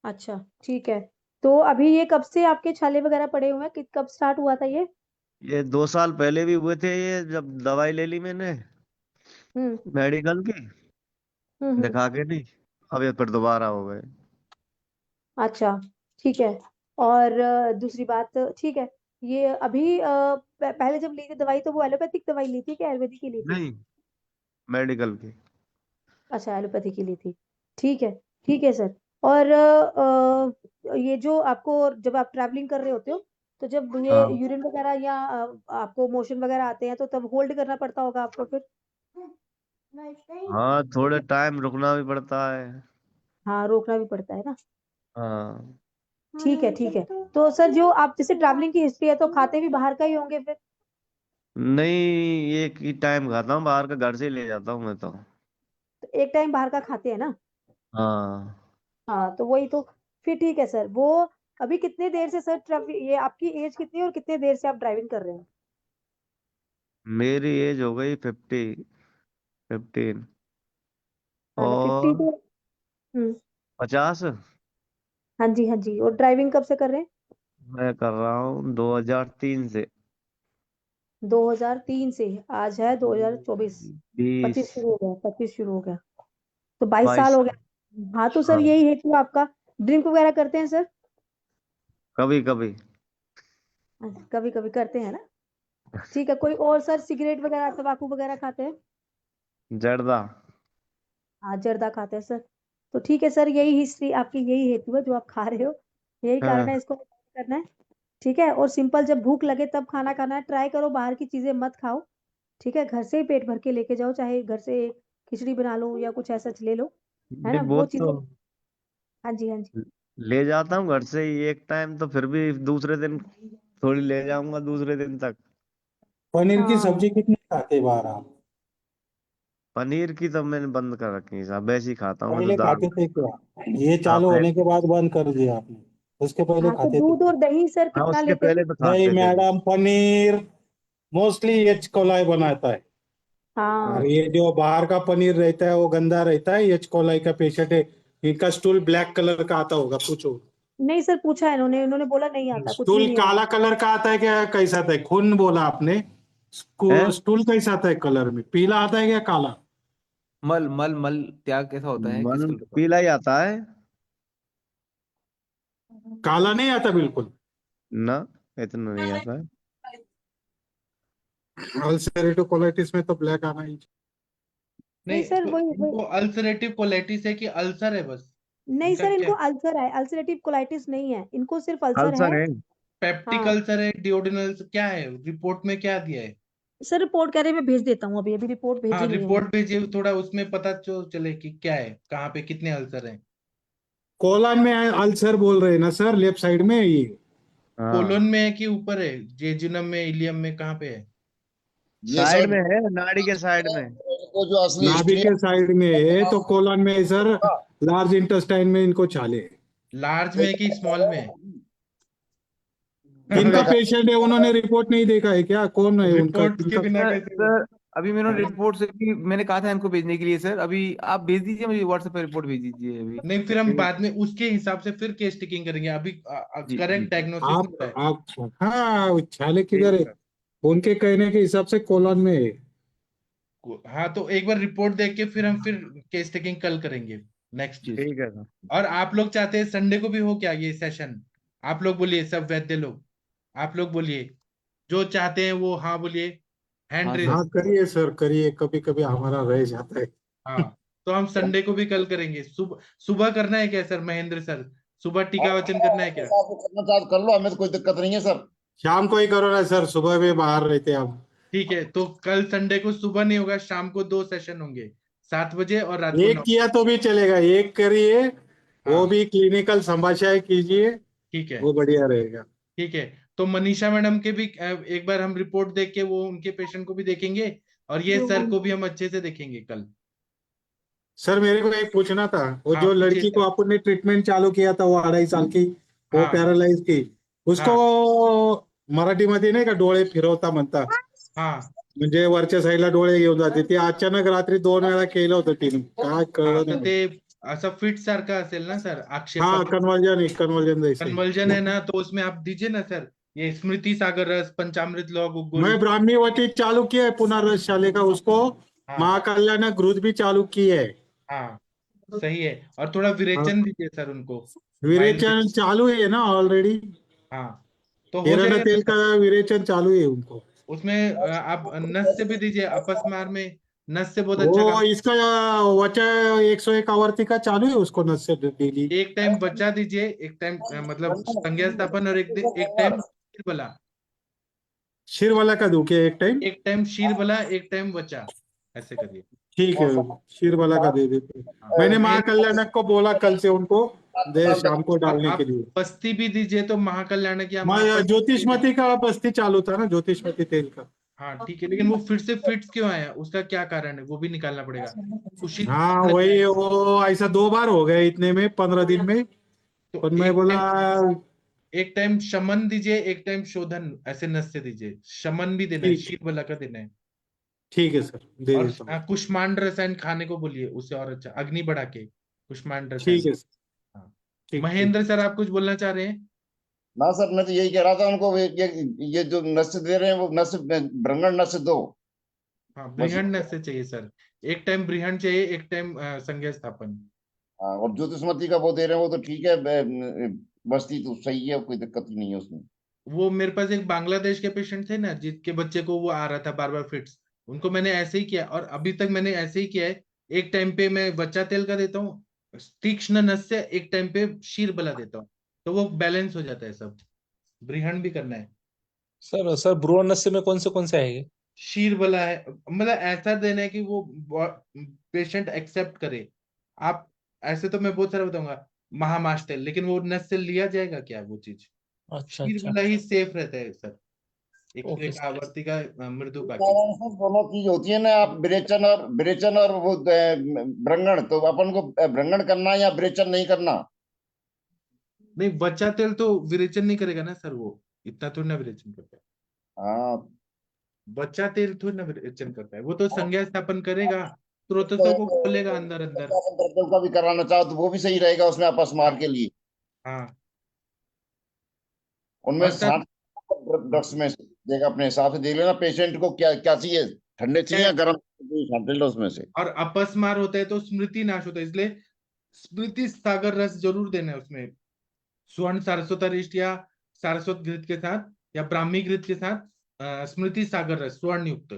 अच्छा ठीक है। तो अभी ये कब से आपके छाले वगैरह पड़े हुए हैं, कब स्टार्ट हुआ था ये? ये 2 साल पहले भी हुए थे, ये जब दवाई ले ली मैंने हम्म मेडिकल की, हम्म। दिखा के नहीं। अब ये फिर दोबारा हो गए। अच्छा ठीक है। और दूसरी बात, ठीक है, ये अभी पहले जब ली थी दवाई, तो वो एलोपैथिक दवाई ली थी कि आयुर्वेदिक की ली थी? नहीं, मेडिकल की। अच्छा, एलोपैथी की ली थी। ठीक है सर। और ये जो आपको, जब आप ट्रैवलिंग कर रहे होते हो, तो जब ये हाँ यूरिन वगैरह या आपको मोशन वगैरह आते हैं, तो तब होल्ड करना पड़ता होगा आपको फिर? हाँ थोड़े टाइम रुकना भी पड़ता है। हाँ, रोकना भी पड़ता है ना। हाँ ठीक है। तो सर जो आप, जैसे ट्रैवलिंग की हिस्ट्री है, तो खाते भी बाहर का ही होंगे फिर? नहीं, एक ही टाइम खाता हूँ बाहर का, घर से ही ले जाता हूँ मैं तो। तो एक टाइम बाहर का खाते हैं ना? हाँ हाँ, तो वही तो। फिर ठीक है सर। वो अभी कितने देर से सर ये आपकी एज कितनी है और कितने देर से आप ड्राइविंग कर रहे हैं? मेरी एज हो गई 15। मतलब 50 और तो। हम्म। 50 हाँ जी। और ड्राइविंग कब से कर रहे हैं? मैं कर रहा हूँ 2003 से। 2003 से? आज है 2024। 20 25 शुरू हो गया, 25 शुरू हो गया, तो 22 साल 22। हो गया। हाँ, तो सर हाँ यही हेतु आपका। ड्रिंक वगैरह करते हैं सर? कभी कभी। कभी कभी करते हैं ना। ठीक है। कोई और सर, सिगरेट वगैरह, तंबाकू वगैरह खाते हैं? जर्दा। हाँ, जर्दा खाते हैं सर। तो ठीक है सर, यही हिस्ट्री आपकी, यही हेतु है जो आप खा रहे हो, यही कारण हाँ है, इसको करना है। ठीक है। और सिंपल, जब भूख लगे तब खाना खाना है, ट्राई करो बाहर की चीजें मत खाओ। ठीक है, घर से ही पेट भर के लेके जाओ, चाहे घर से खिचड़ी बना लो या कुछ ऐसा ले लो, है नहीं ना, वो वो तो चीजें। हाँ जी हाँ जी। ले जाता हूँ घर से ही एक टाइम, तो फिर भी दूसरे दिन थोड़ी ले जाऊंगा दूसरे दिन तक। पनीर की हाँ सब्जी कितनी खाते बार आप? पनीर की तो मैंने बंद कर रखी है साहब, वैसे ही खाता हूँ मैं तो पहले दाल। खाते थे क्या? ये हाँ चालू होने के बाद बंद कर दिया आपने? उसके पहले हाँ, तो खाते थे दूध क्या? और दही सर हाँ कितना उसके लेते थे? पहले तो दही खाते थे। मैडम, पनीर मोस्टली ये कोलाई बनाता है। हाँ और ये जो बाहर का पनीर रहता है वो गंदा रहता है। एच कोलाई का पेशेंट है, इनका स्टूल ब्लैक कलर का आता होगा, पूछो। नहीं सर, पूछा है इन्होंने, इन्होंने बोला नहीं आता, कुछ भी स्टूल नहीं काला आता। कलर का आता है क्या, कैसा आता है? खून बोला आपने, है स्टूल कैसा आता है कलर में? पीला आता है क्या काला? मल मल मल त्याग कैसा होता है, किस मन कलर का? पीला ही आता है काला नहीं आता बिल्कुल। ना, इतना नहीं आता है। अल्सरेटिव कोलाइटिस में तो ब्लैक आना ही। नहीं नहीं, सर, तो वही वही इनको अल्सरेटिव कोलाइटिस है कि अल्सर है बस? नहीं इनका सर, क्या इनको अल्सर है, अल्सरेटिव कोलाइटिस नहीं है, इनको सिर्फ अल्सर है। अल्सर है। पेप्टिक हाँ अल्सर है, डिओडिनल क्या है, रिपोर्ट में क्या दिया है? सर, रिपोर्ट कह रहे हैं, मैं भेज देता हूँ, अभी अभी रिपोर्ट हाँ, भेजी नहीं है रिपोर्ट भेजिए, थोड़ा उसमें पता तो चले कि क्या है, कहाँ पे कितने अल्सर हैं। कोलन में अल्सर बोल रहे हैं ना सर, लेफ्ट साइड में ये। हाँ, कोलोन में है कि ऊपर है, जेजुनम में, इलियम में, कहाँ पे है? ये साइड सर में है, नाड़ी के साइड में। को जो असली नाभि हिस्ट्री के साइड में है तो कोलन में है सर। है लार्ज इंटेस्टाइन में इनको छाले। लार्ज में है कि स्मॉल में है? किनका पेशेंट है, उन्होंने रिपोर्ट नहीं देखा है क्या? कौन है उनका, रिपोर्ट के किनका? बिना सर कैसे? सर अभी मैंने रिपोर्ट से भी मैंने कहा था इनको भेजने के लिए सर, अभी आप भेज दीजिए, मुझे व्हाट्सएप पे रिपोर्ट भेज दीजिए अभी। नहीं, फिर हम ठीक। बाद में उसके हिसाब से फिर केस टेकिंग करेंगे, अभी जी जी करंट जी। डायग्नोसिस नहीं होता है। आप हाँ, छाले किधर है? ठीक है। उनके कहने के हिसाब से कोलन में है। हाँ, तो एक बार रिपोर्ट देख के फिर हम फिर केस टेकिंग कल करेंगे, नेक्स्ट। जी ठीक है सर। और आप लोग चाहते हैं संडे को भी हो क्या ये सेशन? आप लोग बोलिए, सब वैद्य लोग, आप लोग बोलिए, जो चाहते हैं वो हाँ बोलिए, हैंड हाँ रेज। सर। हाँ करिए सर, करिए, कभी कभी हमारा रह जाता है। हाँ, तो हम संडे को भी कल करेंगे। सुबह सुबह करना है क्या सर, महेंद्र सर? सुबह टीका वचन करना है क्या? आप करना चाहो कर लो, हमें तो कोई दिक्कत नहीं है सर। शाम को ही करो ना सर, सुबह में बाहर रहते हैं हम। ठीक है, तो कल संडे को सुबह नहीं होगा, शाम को 2 सेशन होंगे, 7 बजे और रात को एक 9। किया तो भी चलेगा, एक करिए, वो हाँ, भी क्लिनिकल संभाषण कीजिए, ठीक है। वो बढ़िया रहेगा। ठीक है, तो मनीषा मैडम के भी एक बार हम रिपोर्ट देख के वो उनके पेशेंट को भी देखेंगे, और ये सर को भी हम अच्छे से देखेंगे कल। सर मेरे को एक पूछना था, वो हाँ, जो पूछिए लड़की को सर। अपन ने ट्रीटमेंट चालू किया था, वो 2.5 साल की, वो हाँ पैरालाइज की, उसको हाँ मराठीमध्ये नाही का डोळे फिरवता म्हणता, हाँ म्हणजे वरच्या साईडला डोळे घेऊन जाते, ते अचानक रात्री 2 वेळा केलं होतं तिने, काय हाँ, कळलं तर नाही. ते असं फिट सारखं असेल ना सर, हाँ, आक्षेपक कन्वर्जन जैसे. कन्वल्जन है ना, तो उसमें आप दीजिए ना सर, ये स्मृति सागर रस, पंचामृत लौह मैं गुल। ब्राह्मीवटी चालू किया है, पुनर्रस शाले का, उसको हाँ महाकल्याण ग्रुप भी चालू की है. हाँ, सही है, और थोड़ा हाँ, विरेचन दीजिए सर उनको, माइल्ड। विरेचन चालू है ना ऑलरेडी, हाँ, तो हो एरंड जाएगा तेल ना का सर। विरेचन चालू है उनको. उसमें आप नस से भी दीजिए, अपस्मार में नस से बहुत अच्छा वो काम। इसका वचा 101 आवर्ती का चालू है, उसको नस से डेली. एक टाइम बचा दीजिए, एक टाइम मतलब संज्ञा स्थापन, और एक टाइम शीर बला। शिर वाला का दूं क्या एक टाइम? एक टाइम शीर बला, एक टाइम बचा, ऐसे करिए। ठीक है, शिर वाला का दे देते हैं. हाँ, मैंने महेंद्र महाकल्याणक को बोला कल से उनको दे शाम को और डालने के आप लिए. बस्ती भी दीजिए, तो महाकल्याण या मैं महापल। ज्योतिषमती का बस्ती चालू था ना, ज्योतिषमती तेल का. हाँ ठीक है, लेकिन वो फिर से फिट्स क्यों आया, उसका क्या कारण है, वो भी निकालना पड़ेगा। कुशित हाँ लग वही, जाएगा। वो ऐसा 2 बार हो गया इतने में 15 दिन में. तो पर मैं बोला एक टाइम शमन दीजिए, एक टाइम शोधन, ऐसे नस से दीजिए, शमन भी देना है, ठीक, शीर बला का देना है। ठीक है सर, दे और देता हूँ. कुष्मांड रसायन खाने को बोलिए, उससे और अच्छा, अग्नि बढ़ा के कुष्मांड ठीक रसायन। है सर, हाँ, ठीक ठीक. महेंद्र सर, आप कुछ बोलना चाह रहे हैं? ना सर, मैं तो यही कह रहा था उनको, ये जो नस दे रहे हैं वो नस, भ्रंगण नस दो हाँ, बस। बृहण नस से चाहिए सर, एक टाइम बृहण चाहिए, एक टाइम संज्ञा स्थापन। हाँ, और ज्योतिषमती का वो दे रहे हैं, वो तो ठीक है, बस्ती तो सही है, कोई दिक्कत ही नहीं है उसमें। वो मेरे पास एक बांग्लादेश के पेशेंट थे ना, जिसके बच्चे को वो आ रहा था बार बार फिट्स, उनको मैंने ऐसे ही किया, और अभी तक मैंने ऐसे ही किया है। एक टाइम पे मैं वच्चा तेल का देता हूँ तीक्ष्ण नस से, एक टाइम पे शीर बला देता हूँ, तो वो बैलेंस हो जाता है सब। बृहण भी करना है। सर सर भ्रूण नस्य में कौन से आएंगे? शीर बला है, मतलब ऐसा देना है कि वो पेशेंट एक्सेप्ट करे। आप ऐसे तो मैं बहुत सारा बताऊंगा महामाश तेल, लेकिन वो नस से लिया जाएगा क्या वो चीज? अच्छा शीर अच्छा। बला ही सेफ रहता है सर, ओके 101 सर। आवर्ती का मृदु पाकी। दोनों चीज होती है ना, आप विरेचन और वो भ्रंगण, तो अपन को भ्रंगण करना या विरेचन नहीं करना। नहीं, बच्चा तेल तो विरेचन नहीं करेगा ना सर, वो इतना थोड़ी ना विरेचन करता है। हाँ, बच्चा तेल थोड़ी ना विरेचन करता है, वो तो संज्ञा स्थापन करेगा, स्रोतसों को खोलेगा अंदर अंदर। का भी कराना चाहो तो वो भी सही रहेगा उसमें अपस्मार के लिए। हाँ उनमें और सर 60 ड्रग्स में से देगा, अपने हिसाब से देख लेना पेशेंट को क्या क्या चाहिए, ठंडे चाहिए या गर्म, छांटे लो उसमें से। और अपस्मार होता है तो स्मृति नाश होता है, इसलिए स्मृति सागर रस जरूर देना है उसमें, स्वर्ण सारस्वत या सारस्वत घृत के साथ या ब्राह्मी घृत के साथ स्मृति सागर रस स्वर्ण युक्त,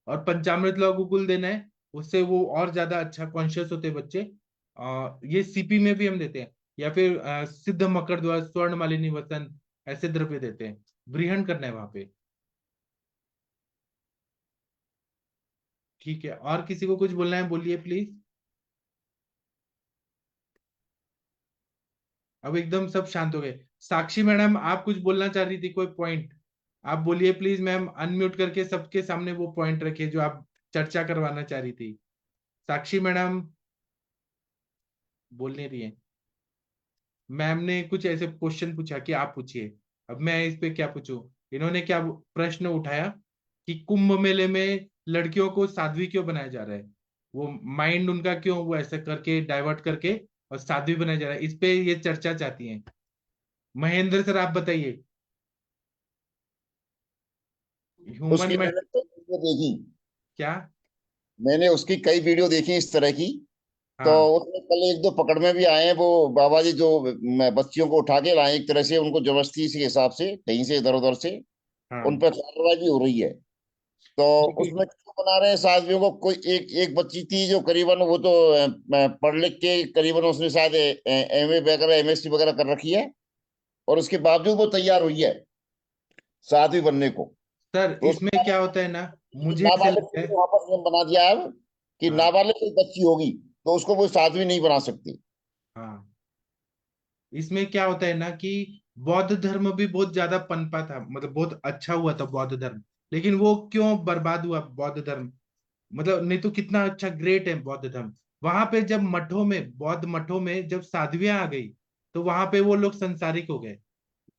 और पंचामृत लौह गुल देना है, उससे वो और ज्यादा अच्छा कॉन्शियस होते हैं बच्चे। ये सीपी में भी हम देते हैं, या फिर सिद्ध मकर द्वारा स्वर्ण मालिनी वसन, ऐसे द्रव्य देते हैं, ग्रहण करना है वहां पे। ठीक है, और किसी को कुछ बोलना है बोलिए प्लीज। अब एकदम सब शांत हो गए। साक्षी मैडम आप कुछ बोलना चाह रही थी, कोई पॉइंट आप बोलिए प्लीज मैम, अनम्यूट करके सबके सामने वो पॉइंट रखिए जो आप चर्चा करवाना चाह रही थी। साक्षी मैडम बोल नहीं रही है। मैम ने कुछ ऐसे क्वेश्चन पूछा कि आप पूछिए, अब मैं इस पे क्या पूछूं। इन्होंने क्या प्रश्न उठाया कि कुंभ मेले में लड़कियों को साध्वी क्यों बनाया जा रहा है, वो माइंड उनका क्यों वो ऐसे करके डाइवर्ट करके और साध्वी बनाया जा रहा है, इस पे ये चर्चा चाहती हैं। महेंद्र सर आप बताइए। ह्यूमन उसकी में मैंने कई वीडियो देखी, क्या। मैंने उसकी कई वीडियो देखी इस तरह की। तो हाँ उसमें कल एक दो पकड़ में भी आए हैं वो बाबा जी, जो बच्चियों को उठा के लाए एक तरह से, उनको जबरदस्ती के हिसाब से कहीं से इधर उधर से हाँ उन पर कार्रवाई भी हो रही है। तो देखिए, उसमें क्यों बना रहे हैं साध्वियों को, कोई एक एक बच्ची थी जो करीबन वो तो पढ़ लिख के करीबन उसने शायद एमए वगैरह एमएससी वगैरह कर रखी है, और उसके बावजूद वो तैयार हुई है साध्वी बनने को। सर तो इसमें क्या होता है ना, मुझे ऐसे नाबालिग लगता को है। वहां पर नियम बना दिया है अब कि हाँ नाबालिग कोई बच्ची होगी तो उसको वो साध्वी नहीं बना सकती। हाँ, इसमें क्या होता है ना कि बौद्ध धर्म भी बहुत ज्यादा पनपा था, मतलब बहुत अच्छा हुआ था बौद्ध धर्म, लेकिन वो क्यों बर्बाद हुआ बौद्ध धर्म, मतलब नहीं तो कितना अच्छा ग्रेट है बौद्ध धर्म। वहां पे जब मठों में, बौद्ध मठों में जब साध्वियां आ गई, तो वहां पे वो लोग संसारिक हो गए,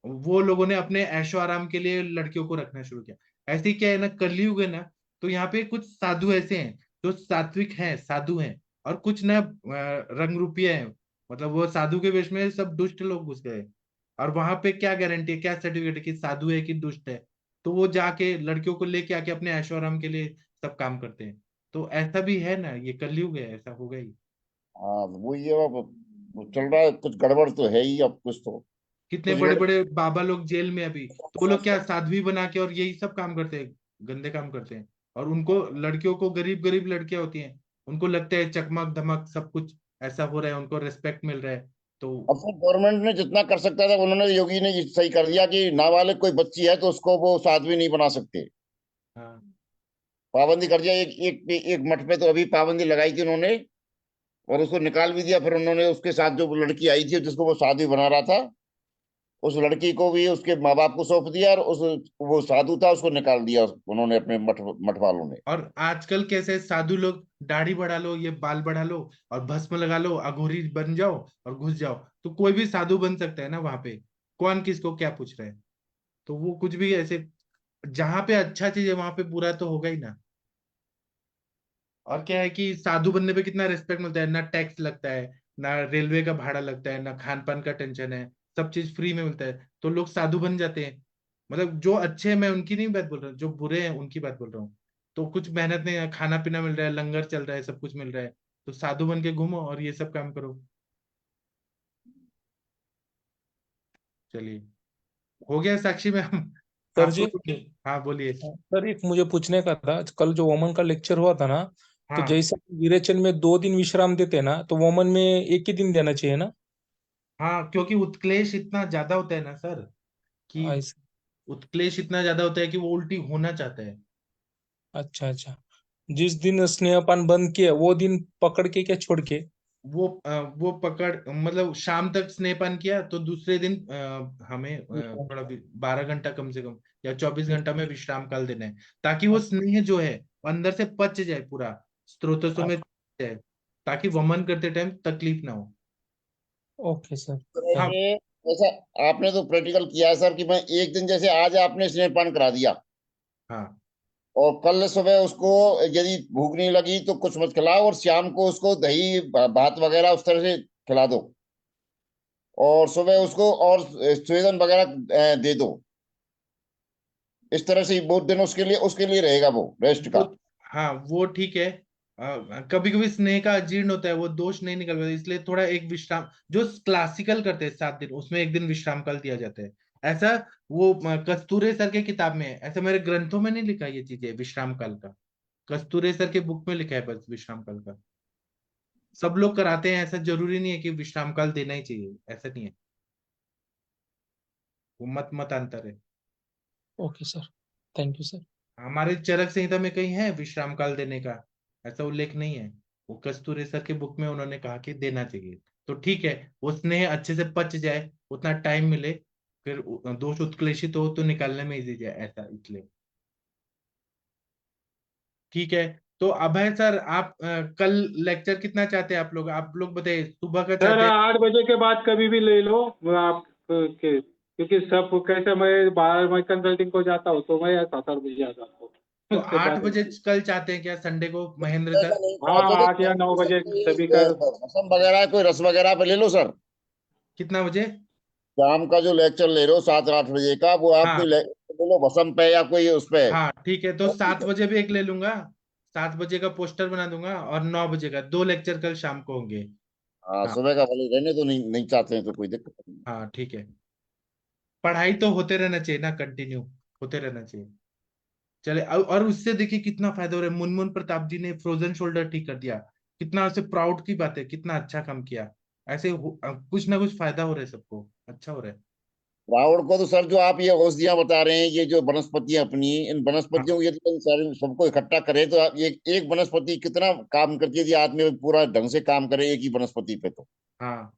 वो लोगों ने अपने ऐशो आराम के लिए लड़कियों को रखना शुरू किया। ऐसे ही क्या है ना, कलयुग है ना, तो यहाँ पे कुछ साधु ऐसे हैं जो सात्विक हैं, साधु हैं, और कुछ ना रंग रूपिये हैं, मतलब वो साधु के वेश में सब दुष्ट लोग घुस गए। और वहां पे क्या गारंटी है, क्या सर्टिफिकेट है कि साधु है कि दुष्ट है, तो वो जाके लड़कियों को लेके आके अपने ऐशो आराम के लिए सब काम करते हैं। तो ऐसा भी है ना, ये कलयुग है, ऐसा होगा ही। हाँ वो ये वो चल रहा है, कुछ गड़बड़ तो है ही अब, कुछ तो कितने कुछ बड़े गड़बड़। बड़े बाबा लोग जेल में अभी, तो वो लोग क्या साध्वी बना के और यही सब काम करते हैं, गंदे काम करते हैं। और उनको लड़कियों को, गरीब गरीब लड़कियां होती हैं, उनको लगता है चकमक धमक सब कुछ ऐसा हो रहा है, उनको रिस्पेक्ट मिल रहा है। तो अब फिर गवर्नमेंट ने जितना कर सकता था उन्होंने, योगी ने ये सही कर दिया कि नाबालिग कोई बच्ची है तो उसको वो साध्वी नहीं बना सकते, हाँ पाबंदी कर दिया। एक मठ पे तो अभी पाबंदी लगाई थी उन्होंने, और उसको निकाल भी दिया। फिर उन्होंने उसके साथ जो लड़की आई थी जिसको वो साध्वी बना रहा था, उस लड़की को भी उसके माँ बाप को सौंप दिया, और उस वो साधु था उसको निकाल दिया उन्होंने, अपने मठ वालों ने। और आजकल कैसे साधु लोग, दाढ़ी बढ़ा लो, ये बाल बढ़ा लो और भस्म लगा लो, अघोरी बन जाओ और घुस जाओ, तो कोई भी साधु बन सकता है ना वहां पे, कौन किसको क्या पूछ रहा है। तो वो कुछ भी ऐसे, जहां पे अच्छा चीज है वहां पे बुरा तो होगा ही ना। और क्या है कि साधु बनने पे कितना रिस्पेक्ट मिलता है, ना टैक्स लगता है, ना रेलवे का भाड़ा लगता है, ना खान पान का टेंशन है, सब चीज फ्री में मिलता है, तो लोग साधु बन जाते हैं। मतलब जो अच्छे हैं, मैं उनकी नहीं बात बोल रहा हूँ, जो बुरे हैं उनकी बात बोल रहा हूँ। तो कुछ मेहनत नहीं है, खाना पीना मिल रहा है, लंगर चल रहा है, सब कुछ मिल रहा है, तो साधु बन के घूमो और ये सब काम करो। चलिए, हो गया साक्षी मैम। सर आपको जी, कुछ, हाँ बोलिए। सर एक मुझे पूछने का था, कल जो वोमन का लेक्चर हुआ था ना, तो हाँ जैसे विरेचन में 2 दिन विश्राम देते हैं ना, तो वोमन में एक ही दिन देना चाहिए ना? हाँ, क्योंकि उत्क्लेश इतना ज्यादा होता है ना सर, कि ऐसा। उत्क्लेश इतना ज्यादा होता है कि वो उल्टी होना चाहता है। अच्छा अच्छा। जिस दिन स्नेहपान बंद किया वो दिन पकड़ के क्या छोड़ के? वो पकड़, मतलब शाम तक स्नेहपान किया तो दूसरे दिन हमें अच्छा थोड़ा 12 घंटा कम से कम या 24 घंटा में विश्राम काल देना है, ताकि वो स्नेह जो है वो अंदर से पच जाए पूरा, स्त्रोतसों में जाए, ताकि वमन करते टाइम तकलीफ ना हो। ओके सर, हाँ थैंक ये ऐसा आपने तो प्रैक्टिकल किया है सर, कि मैं एक दिन जैसे आज आपने स्नेहपान करा दिया, हाँ और कल सुबह उसको यदि भूख नहीं लगी तो कुछ मत खिलाओ, और शाम को उसको दही भात वगैरह उस तरह से खिला दो, और सुबह उसको और स्वेदन वगैरह दे दो। इस तरह से बहुत दिन उसके लिए रहेगा वो रेस्ट का। हाँ वो ठीक है। कभी कभी स्नेह का अजीर्ण होता है, वो दोष नहीं निकल पाता, इसलिए थोड़ा एक विश्राम जो क्लासिकल करते हैं 7 दिन, उसमें एक दिन विश्राम काल दिया जाता है। ऐसा वो कस्तूरे सर के किताब में है, ऐसा मेरे ग्रंथों में नहीं लिखा ये चीजें विश्राम काल का। कस्तूरे सर के बुक में लिखा है बस विश्राम काल का। सब लोग कराते हैं, ऐसा जरूरी नहीं है कि विश्राम काल देना ही चाहिए, ऐसा नहीं है। वो मत अंतर है। Okay sir, thank you sir. हमारे चरक संहिता में कहीं है विश्राम काल देने का, ऐसा उल्लेख नहीं है। वो कस्तूरे सर के बुक में उन्होंने कहा कि देना चाहिए। तो ठीक है, वो स्नेह अच्छे से पच जाए, उतना टाइम मिले, फिर दोष उत्क्लेशित हो तो निकालने में इजी जाए, ऐसा इसलिए। ठीक है, तो अभय सर आप कल लेक्चर कितना चाहते हैं आप लोग बताइए, सुबह का सर चाहते हैं? 8 बजे के बाद कभी भी ले लो आप क्योंकि सब कैसे मैं बाहर मैं कंसल्टिंग को जाता हूँ तो मैं 7-8 बजे आ जाता हूँ। तो उसके 8 बाद बजे कल चाहते हैं क्या, संडे को महेंद्र ऐसा सर? नहीं हाँ चाहते 8 या 9 बजे सभी का। रसम वगैरह कोई रस वगैरह पे ले लो सर। कितना बजे? शाम का जो लेक्चर ले रहे हो 7-8 बजे का, वो आप हाँ कोई ले लो भसम पे या कोई उस पे। हाँ ठीक है, तो 7 बजे भी एक ले लूंगा, 7 बजे का पोस्टर बना दूंगा, और 9 बजे का 2 लेक्चर कल शाम को होंगे। हाँ हाँ सुबह का भले रहने तो नहीं चाहते हैं तो कोई दिक्कत नहीं। हाँ ठीक है। पढ़ाई तो होते रहना चाहिए ना, कंटिन्यू होते रहना चाहिए। चले और उससे देखिए कितना फायदा हो रहा है। मुनमुन प्रताप जी ने फ्रोजन शोल्डर ठीक कर दिया, कितना उसे प्राउड की बात है, कितना अच्छा काम किया। ऐसे कुछ ना कुछ फायदा हो रहा है, सबको अच्छा हो रहा है। रावण को तो सर जो आप ये औषधियां बता रहे हैं, ये जो वनस्पतियां अपनी, इन हाँ वनस्पतियों को यदि इन सारे सबको इकट्ठा करें तो आप एक वनस्पति कितना काम करती है यदि आदमी पूरा ढंग से काम करे एक ही वनस्पति पे तो। हाँ।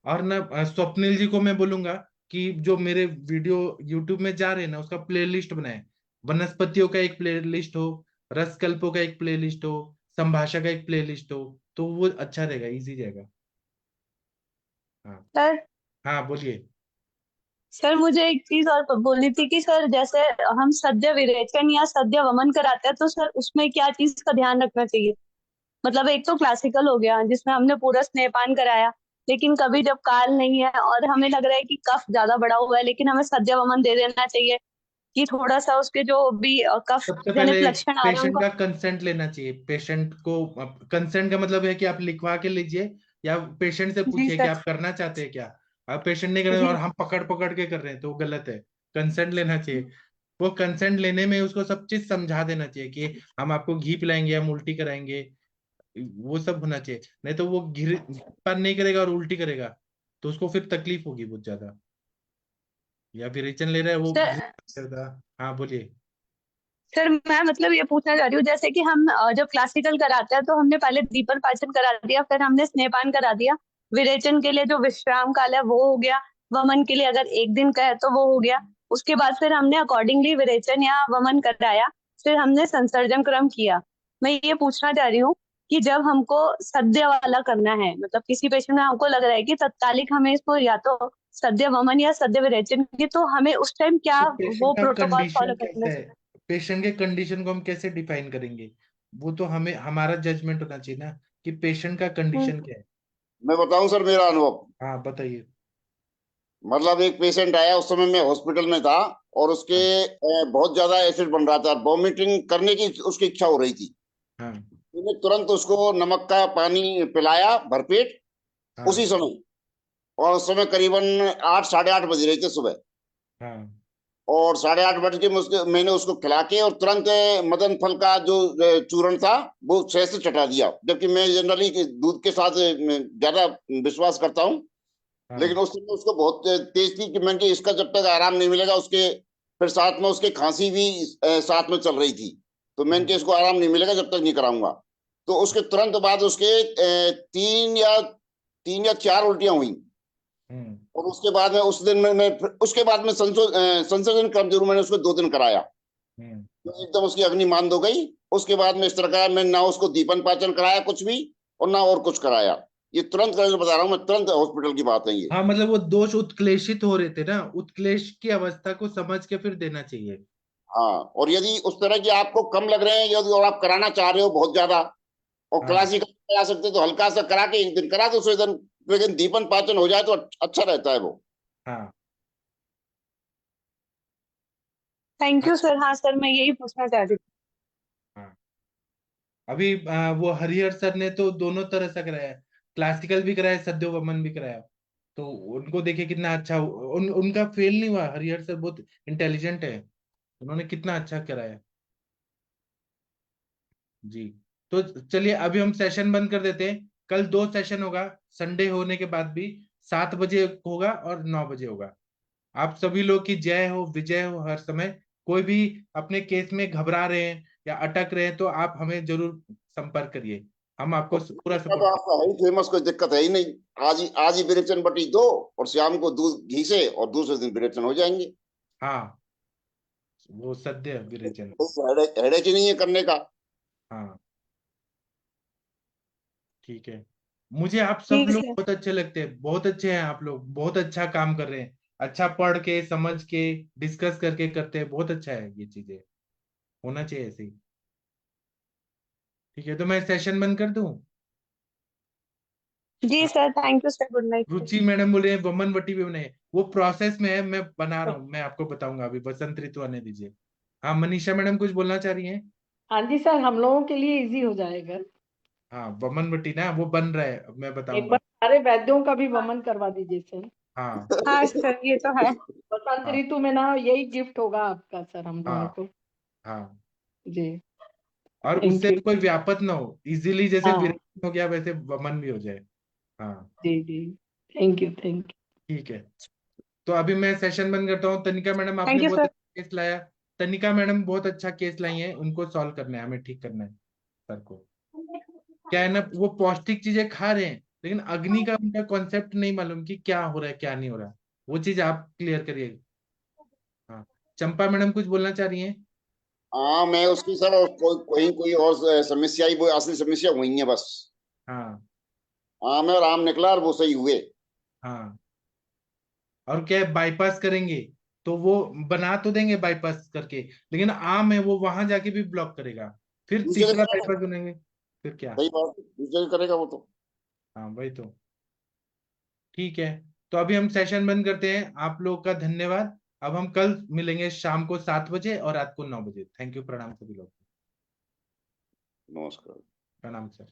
और ना स्वप्निल जी को मैं बोलूंगा कि जो मेरे वीडियो यूट्यूब में जा रहे हैं ना, उसका प्लेलिस्ट बनाए। वनस्पतियों का एक प्लेलिस्ट हो, रसकल्पों का एक प्लेलिस्ट हो, संभाषा का एक प्लेलिस्ट हो, तो वो अच्छा रहेगा, इजी रहेगा। हाँ सर हाँ बोलिए। सर मुझे एक चीज और बोलनी थी कि सर जैसे हम सद्य विरेचन या सद्य वमन कराते हैं तो सर उसमें क्या चीज का ध्यान रखना चाहिए? मतलब एक तो क्लासिकल हो गया जिसमें हमने पूरा स्नेहपान कराया, लेकिन कभी जब काल नहीं है और हमें लग रहा है कि कफ ज्यादा बड़ा हुआ है, लेकिन हमें सद्य वमन दे देना चाहिए कि थोड़ा सा उसके जो भी कफ सबसे जनित पहले लक्षण आ रहे हैं पेशेंट उनको। का कंसेंट लेना चाहिए। पेशेंट को कंसेंट का मतलब है कि आप लिखवा के लीजिए, या पेशेंट से जी पूछिए कि सर। आप करना चाहते हैं क्या। आप पेशेंट नहीं कर रहे और जी हम पकड़ पकड़ के कर रहे हैं तो वो गलत है। कंसेंट लेना चाहिए। वो कंसेंट लेने में उसको सब चीज समझा देना चाहिए कि हम आपको घी पिलाएंगे, हम उल्टी कराएंगे, वो सब होना चाहिए। नहीं तो वो घिर पान नहीं करेगा और उल्टी करेगा, तो उसको फिर तकलीफ होगी बहुत ज्यादा। या फिर रिचन ले रहा है वो सर हाँ बोलिए। सर मैं मतलब ये पूछना चाह रही हूँ जैसे कि हम जब क्लासिकल कराते हैं तो हमने पहले दीपन पाचन करा दिया, फिर हमने स्नेहपान करा दिया, विरेचन के लिए जो विश्राम काल है वो हो गया, वमन के लिए अगर एक दिन का है तो वो हो गया, उसके बाद फिर हमने अकॉर्डिंगली विरेचन या वमन कराया, फिर हमने संसर्जन क्रम किया। मैं ये पूछना चाह रही हूँ कि जब हमको सद्य वाला करना है, मतलब किसी पेशेंट में हमको लग रहा है कि तत्कालिक हमें इसको या तो सद्य वमन या सद्य विरेचन की, तो हमें उस टाइम क्या तो वो पेशेंट का प्रोटोकॉल कंडीशन फॉलो करना कैसा है, चाहिए? पेशेंट के कंडीशन को हम कैसे डिफाइन करेंगे? वो तो हमें हमारा जजमेंट होना चाहिए ना कि पेशेंट का कंडीशन क्या है। मैं बताऊं सर मेरा अनुभव। हाँ बताइए। मतलब एक पेशेंट आया, उस समय मैं हॉस्पिटल में था, और उसके बहुत ज्यादा एसिड बन रहा था, वॉमिटिंग करने की उसकी इच्छा हो रही थी। हाँ मैंने तुरंत उसको नमक का पानी पिलाया भरपेट हाँ उसी समय, और उस समय करीबन 8-8:30 बज रहे थे सुबह, हाँ और 8:30 बज के मैंने उसको खिला के और तुरंत मदन फल का जो चूर्ण था वो शहद से चटा दिया, जबकि मैं जनरली दूध के साथ ज्यादा विश्वास करता हूँ। हाँ लेकिन उस समय उसको बहुत तेज थी कि मैंने कि इसका जब तक आराम नहीं मिलेगा, उसके फिर साथ में उसके खांसी भी साथ में चल रही थी, तो मैंने कि इसको आराम नहीं मिलेगा जब तक नहीं कराऊंगा। तो उसके तुरंत बाद उसके 3 या 4 उल्टियां हुई, और उसके बाद में उस दिन मैं उसके बाद में संशोधन क्रम जरूर मैंने उसको 2 दिन कराया, तो एकदम उसकी अग्नि मांद हो गई। उसके बाद में इस तरह का मैं ना उसको दीपन पाचन कराया कुछ भी, और ना और कुछ कराया। ये तुरंत बता रहा हूँ मैं, तुरंत हॉस्पिटल की बात है ये। हाँ मतलब वो दोष उत्क्लेशित हो रहे थे ना, उत्क्लेश की अवस्था को समझ के फिर देना चाहिए। हाँ, और यदि उस तरह की आपको कम लग रहे हैं यदि और आप कराना चाह रहे हो बहुत ज्यादा और हाँ क्लासिकल करा सकते तो हल्का सा करा के एक दिन करा दूसरे दिन, लेकिन दीपन पाचन हो जाए तो अच्छा रहता है वो। हाँ थैंक यू सर। हाँ सर, मैं यही पूछना चाह रही थी। हाँ। अभी वो हरिहर सर ने तो दोनों तरह से कराया, क्लासिकल भी कराया, सद्यो वमन भी कराया, तो उनको देखिए कितना अच्छा उनका फेल नहीं हुआ। हरिहर सर बहुत इंटेलिजेंट है, उन्होंने कितना अच्छा कराया जी। तो चलिए अभी हम सेशन बंद कर देते हैं। कल 2 सेशन होगा, संडे होने के बाद भी 7 बजे होगा और 9 बजे होगा। आप सभी लोग की जय हो, विजय हो हर समय। कोई भी अपने केस में घबरा रहे हैं या अटक रहे हैं तो आप हमें जरूर संपर्क करिए, हम आपको पूरा अब सपोर्ट आपका है ही फेमस, कोई दिक्कत है ही नहीं। आज ही विरेचन बटी दो और शाम को दूध घी से और दूसरे दिन विरेचन हो जाएंगे। हाँ वो सद्य विरेचन। हेडेक ही नहीं है करने का। हाँ ठीक है। मुझे आप सब ठीक लोग है। बहुत अच्छे लगते हैं, बहुत अच्छे हैं आप लोग, बहुत अच्छा काम कर रहे हैं, अच्छा पढ़ के समझ के डिस्कस करके करते हैं, बहुत अच्छा है ये चीजें, होना चाहिए ऐसे ही। ठीक है, तो मैं सेशन बंद कर दूं। जी sir, thank you sir, good night. Ruchi madam बोले वमन वटी भी बनाए, वो प्रोसेस में है, मैं बना रहा हूँ, मैं आपको बताऊंगा, अभी बसंत ऋतु आने दीजिए। हाँ मनीषा मैडम कुछ बोलना चाह रही हैं। हाँ जी सर, हम लोगों के लिए इजी हो जाएगा। हाँ वमन वटी ना वो बन रहा है, अब मैं एक बार बताऊंगा। सारे वैद्यों का भी वमन करवा दीजिए सर। हाँ हाँ सर, ये तो है। बसंत हाँ ऋतु में ना यही गिफ्ट होगा आपका सर हम लोगों हाँ को। हाँ। जी। और थैंक उससे यू। कोई व्यापत ना हो, इजीली जैसे हाँ विरेचन हो गया वैसे वमन भी हो जाए। हाँ जी जी, थैंक यू थैंक ठीक है। तो अभी मैं सेशन बंद करता हूँ। तनिका मैडम आपने थैंक यू बहुत सर। अच्छा केस लाया, तनिका मैडम बहुत अच्छा केस लाई है, उनको सॉल्व करना है, हमें ठीक करना है सर को। क्या है ना, वो पौष्टिक चीजें खा रहे हैं लेकिन अग्नि का उनका कॉन्सेप्ट नहीं मालूम कि क्या हो रहा है क्या नहीं हो रहा है, वो चीज आप क्लियर करिए। हाँ चंपा मैडम कुछ बोलना चाह रही हैं। हाँ, मैं उसकी सर और कोई और समस्या ही, वो असली समस्या वही है बस। हाँ हाँ, मैं और आम निकला और वो सही हुए। हाँ। और क्या है, बाईपास करेंगे तो वो बना तो देंगे बाईपास करके, लेकिन आम है वो वहां जाके भी ब्लॉक करेगा, फिर दूसरे तीसरा करेगा, बाईपास बनेंगे, फिर क्या। सही बात है, दूसरे करेगा वो तो। हाँ वही तो। ठीक है, तो अभी हम सेशन बंद करते हैं, आप लोग का धन्यवाद। अब हम कल मिलेंगे शाम को 7 बजे और रात को 9 बजे। थैंक यू, प्रणाम सभी लोग। नमस्कार। प्रणाम सर।